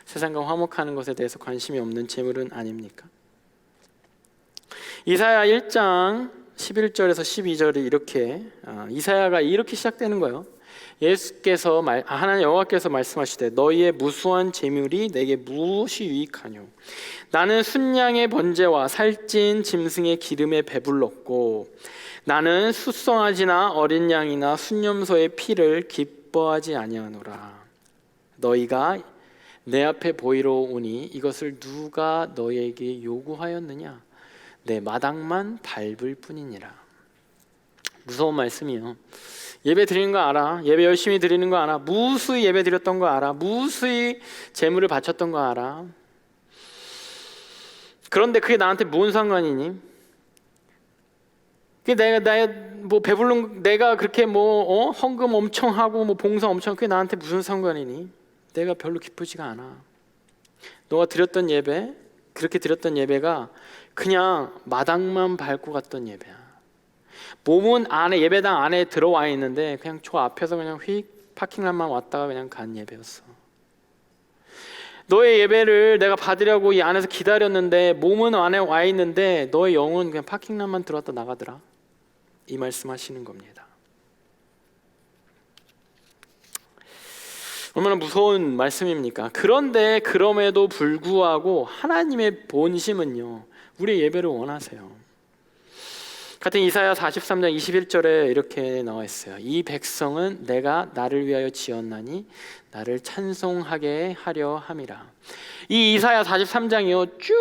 세상과 화목하는 것에 대해서 관심이 없는 제물은 아닙니까? 이사야 1장 11절에서 12절이 이렇게 이사야가 이렇게 시작되는 거예요. 예수께서 하나님 여호와께서 말씀하시되 너희의 무수한 제물이 내게 무엇이 유익하뇨? 나는 순양의 번제와 살찐 짐승의 기름에 배불렀고 나는 숫송아지나 어린 양이나 순염소의 피를 기뻐하지 아니하노라. 너희가 내 앞에 보이러 오니 이것을 누가 너희에게 요구하였느냐? 내 마당만 밟을 뿐이니라. 무서운 말씀이에요. 예배 드리는 거 알아. 예배 열심히 드리는 거 알아. 무수히 예배 드렸던 거 알아. 무수히 제물을 바쳤던 거 알아. 그런데 그게 나한테 뭔 상관이니? 그게 내가 뭐 배불른 내가 그렇게 뭐 헌금 엄청 하고 뭐 봉사 엄청 그게 나한테 무슨 상관이니? 내가 별로 기쁘지가 않아. 너가 드렸던 예배, 그렇게 드렸던 예배가 그냥 마당만 밟고 갔던 예배야. 몸은 안에 예배당 안에 들어와 있는데 그냥 저 앞에서 그냥 휙 파킹란만 왔다가 그냥 간 예배였어. 너의 예배를 내가 받으려고 이 안에서 기다렸는데 몸은 안에 와 있는데 너의 영은 그냥 파킹란만 들어왔다 나가더라. 이 말씀하시는 겁니다. 얼마나 무서운 말씀입니까? 그런데 그럼에도 불구하고 하나님의 본심은요, 우리의 예배를 원하세요. 같은 이사야 43장 21절에 이렇게 나와 있어요. 이 백성은 내가 나를 위하여 지었나니 나를 찬송하게 하려 함이라. 이 이사야 43장이요 쭉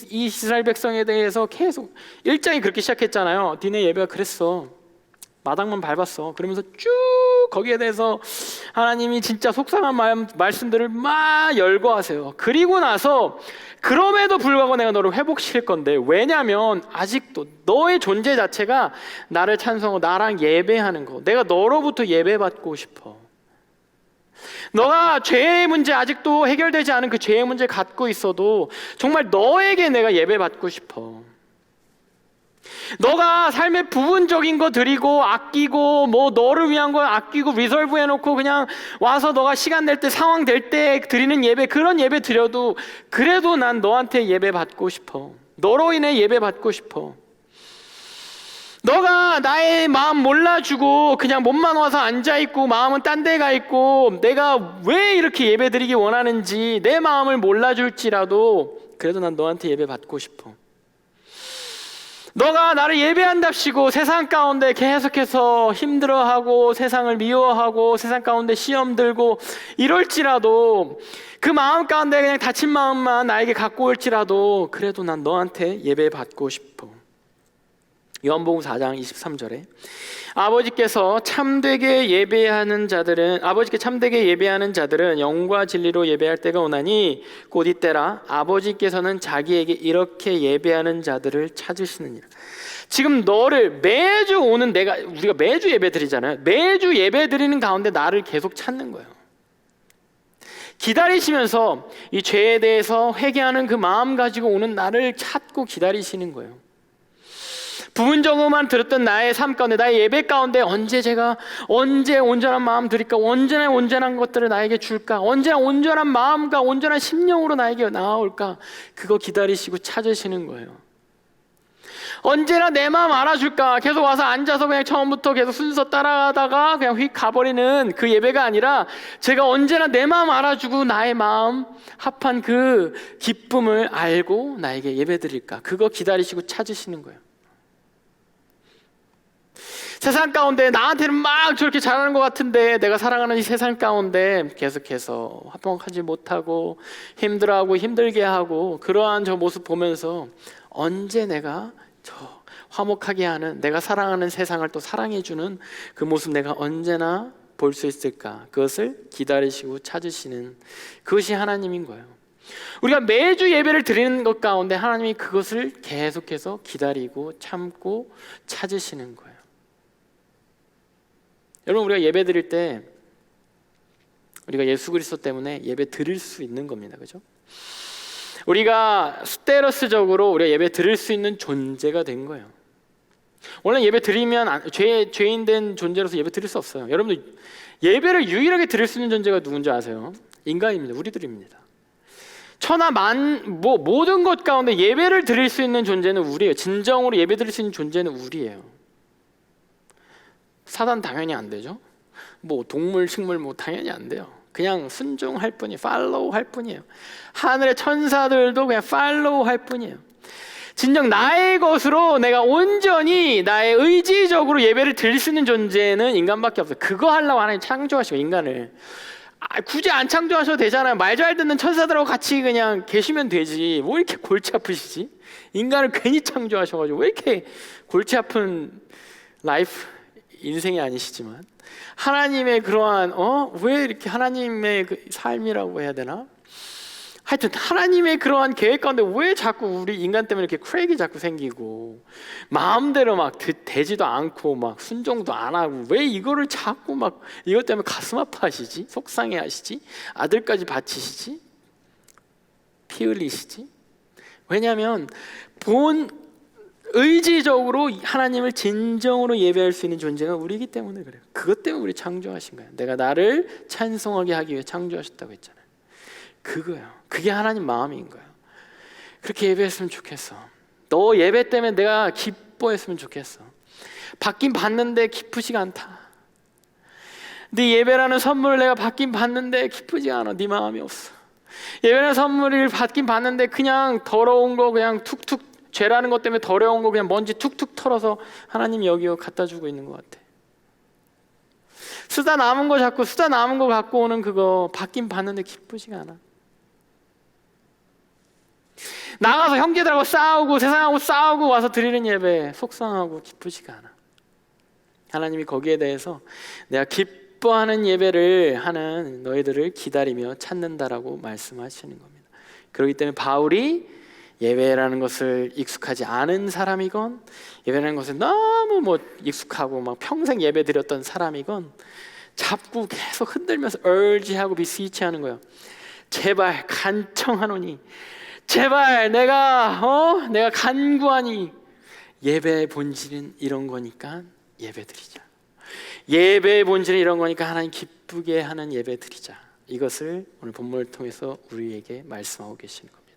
이스라엘 백성에 대해서 계속 1장이 그렇게 시작했잖아요. 니네 예배가 그랬어. 마당만 밟았어. 그러면서 쭉 거기에 대해서 하나님이 진짜 속상한 말씀들을 막 열거하세요. 그리고 나서 그럼에도 불구하고 내가 너를 회복시킬 건데, 왜냐하면 아직도 너의 존재 자체가 나를 찬송하고 나랑 예배하는 거, 내가 너로부터 예배받고 싶어. 너가 죄의 문제 아직도 해결되지 않은 그 죄의 문제 갖고 있어도 정말 너에게 내가 예배받고 싶어. 너가 삶의 부분적인 거 드리고 아끼고 뭐 너를 위한 거 아끼고 리설브 해놓고 그냥 와서 너가 시간 낼 때 상황 될 때 드리는 예배, 그런 예배 드려도 그래도 난 너한테 예배 받고 싶어. 너로 인해 예배 받고 싶어. 너가 나의 마음 몰라주고 그냥 몸만 와서 앉아있고 마음은 딴 데 가 있고 내가 왜 이렇게 예배 드리기 원하는지 내 마음을 몰라줄지라도 그래도 난 너한테 예배 받고 싶어. 너가 나를 예배한답시고 세상 가운데 계속해서 힘들어하고 세상을 미워하고 세상 가운데 시험 들고 이럴지라도 그 마음 가운데 그냥 다친 마음만 나에게 갖고 올지라도 그래도 난 너한테 예배 받고 싶어. 요한복음 4장 23절에 아버지께 참되게 예배하는 자들은 영과 진리로 예배할 때가 오나니 곧 이때라. 아버지께서는 자기에게 이렇게 예배하는 자들을 찾으시느니라. 지금 너를 매주 오는 우리가 매주 예배 드리잖아요. 매주 예배 드리는 가운데 나를 계속 찾는 거예요. 기다리시면서 이 죄에 대해서 회개하는 그 마음 가지고 오는 나를 찾고 기다리시는 거예요. 부분적으로만 들었던 나의 삶 가운데, 나의 예배 가운데 언제 온전한 마음 드릴까? 언제나 온전한 것들을 나에게 줄까? 언제나 온전한 마음과 온전한 심령으로 나에게 나아올까? 그거 기다리시고 찾으시는 거예요. 언제나 내 마음 알아줄까? 계속 와서 앉아서 그냥 처음부터 계속 순서 따라가다가 그냥 휙 가버리는 그 예배가 아니라, 제가 언제나 내 마음 알아주고 나의 마음 합한 그 기쁨을 알고 나에게 예배 드릴까? 그거 기다리시고 찾으시는 거예요. 세상 가운데 나한테는 막 저렇게 잘하는 것 같은데, 내가 사랑하는 이 세상 가운데 계속해서 화평하지 못하고 힘들어하고 힘들게 하고, 그러한 저 모습 보면서 언제 내가 저 화목하게 하는, 내가 사랑하는 세상을 또 사랑해주는 그 모습 내가 언제나 볼 수 있을까? 그것을 기다리시고 찾으시는, 그것이 하나님인 거예요. 우리가 매주 예배를 드리는 것 가운데 하나님이 그것을 계속해서 기다리고 참고 찾으시는 거예요. 여러분, 우리가 예배 드릴 때 우리가 예수 그리스도 때문에 예배 드릴 수 있는 겁니다. 그죠? 우리가 스테러스적으로 우리가 예배 드릴 수 있는 존재가 된 거예요. 원래 예배 드리면 죄인 된 존재로서 예배 드릴 수 없어요. 여러분들, 예배를 유일하게 드릴 수 있는 존재가 누군지 아세요? 인간입니다. 우리들입니다. 모든 것 가운데 예배를 드릴 수 있는 존재는 우리예요. 진정으로 예배 드릴 수 있는 존재는 우리예요. 사단 당연히 안 되죠. 동물, 식물 당연히 안 돼요. 그냥 순종할 뿐이에요. 팔로우 할 뿐이에요. 하늘의 천사들도 그냥 팔로우 할 뿐이에요. 진정 나의 것으로 내가 온전히 나의 의지적으로 예배를 드릴 수 있는 존재는 인간밖에 없어요. 그거 하려고 하나님 창조하시고 인간을 굳이 안 창조하셔도 되잖아요. 말 잘 듣는 천사들하고 같이 그냥 계시면 되지. 뭐 이렇게 골치 아프시지? 인간을 괜히 창조하셔가지고 왜 이렇게 골치 아픈 인생이 아니시지만, 하나님의 그러한 왜 이렇게 하나님의 그 삶이라고 해야 되나? 하여튼 하나님의 그러한 계획 가운데 왜 자꾸 우리 인간 때문에 이렇게 크랙이 자꾸 생기고 마음대로 막 되지도 않고 막 순종도 안 하고, 왜 이거를 자꾸 막 이것 때문에 가슴 아파하시지? 속상해 하시지? 아들까지 바치시지? 피 흘리시지? 왜냐하면 의지적으로 하나님을 진정으로 예배할 수 있는 존재가 우리이기 때문에 그래요. 그것 때문에 우리 창조하신 거예요. 내가 나를 찬송하게 하기 위해 창조하셨다고 했잖아요. 그거예요. 그게 하나님 마음인 거예요. 그렇게 예배했으면 좋겠어. 너 예배 때문에 내가 기뻐했으면 좋겠어. 받긴 받는데 기쁘지가 않다. 네 예배라는 선물을 내가 받긴 받는데 기쁘지 않아. 네 마음이 없어. 예배라는 선물을 받긴 받는데 그냥 더러운 거 그냥 툭툭, 죄라는 것 때문에 더러운 거 그냥 먼지 툭툭 털어서 하나님 여기 갖다 주고 있는 것 같아. 쓰다 남은 거 갖고 오는 그거 받긴 받는데 기쁘지가 않아. 나가서 형제들하고 싸우고 세상하고 싸우고 와서 드리는 예배 속상하고 기쁘지가 않아. 하나님이 거기에 대해서 내가 기뻐하는 예배를 하는 너희들을 기다리며 찾는다라고 말씀하시는 겁니다. 그렇기 때문에 바울이 예배라는 것을 익숙하지 않은 사람이건, 예배라는 것에 너무 익숙하고 막 평생 예배 드렸던 사람이건, 잡고 계속 흔들면서 urge하고 beseech하는 거예요. 제발 간청하노니, 제발 내가 간구하니. 예배의 본질은 이런 거니까 예배 드리자. 예배의 본질은 이런 거니까 하나님 기쁘게 하는 예배 드리자. 이것을 오늘 본문을 통해서 우리에게 말씀하고 계시는 겁니다.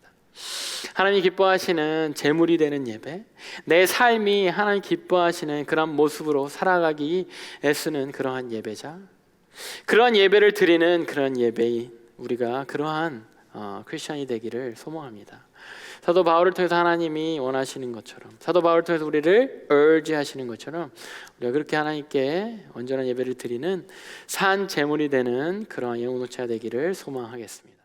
하나님 기뻐하시는 제물이 되는 예배, 내 삶이 하나님 기뻐하시는 그런 모습으로 살아가기 애쓰는 그러한 예배자, 그러한 예배를 드리는 그런 예배인 우리가 그러한 크리스천이 되기를 소망합니다. 사도 바울을 통해서 하나님이 원하시는 것처럼, 사도 바울을 통해서 우리를 urge 하시는 것처럼 우리가 그렇게 하나님께 온전한 예배를 드리는 산 제물이 되는 그러한 영혼노체가 되기를 소망하겠습니다.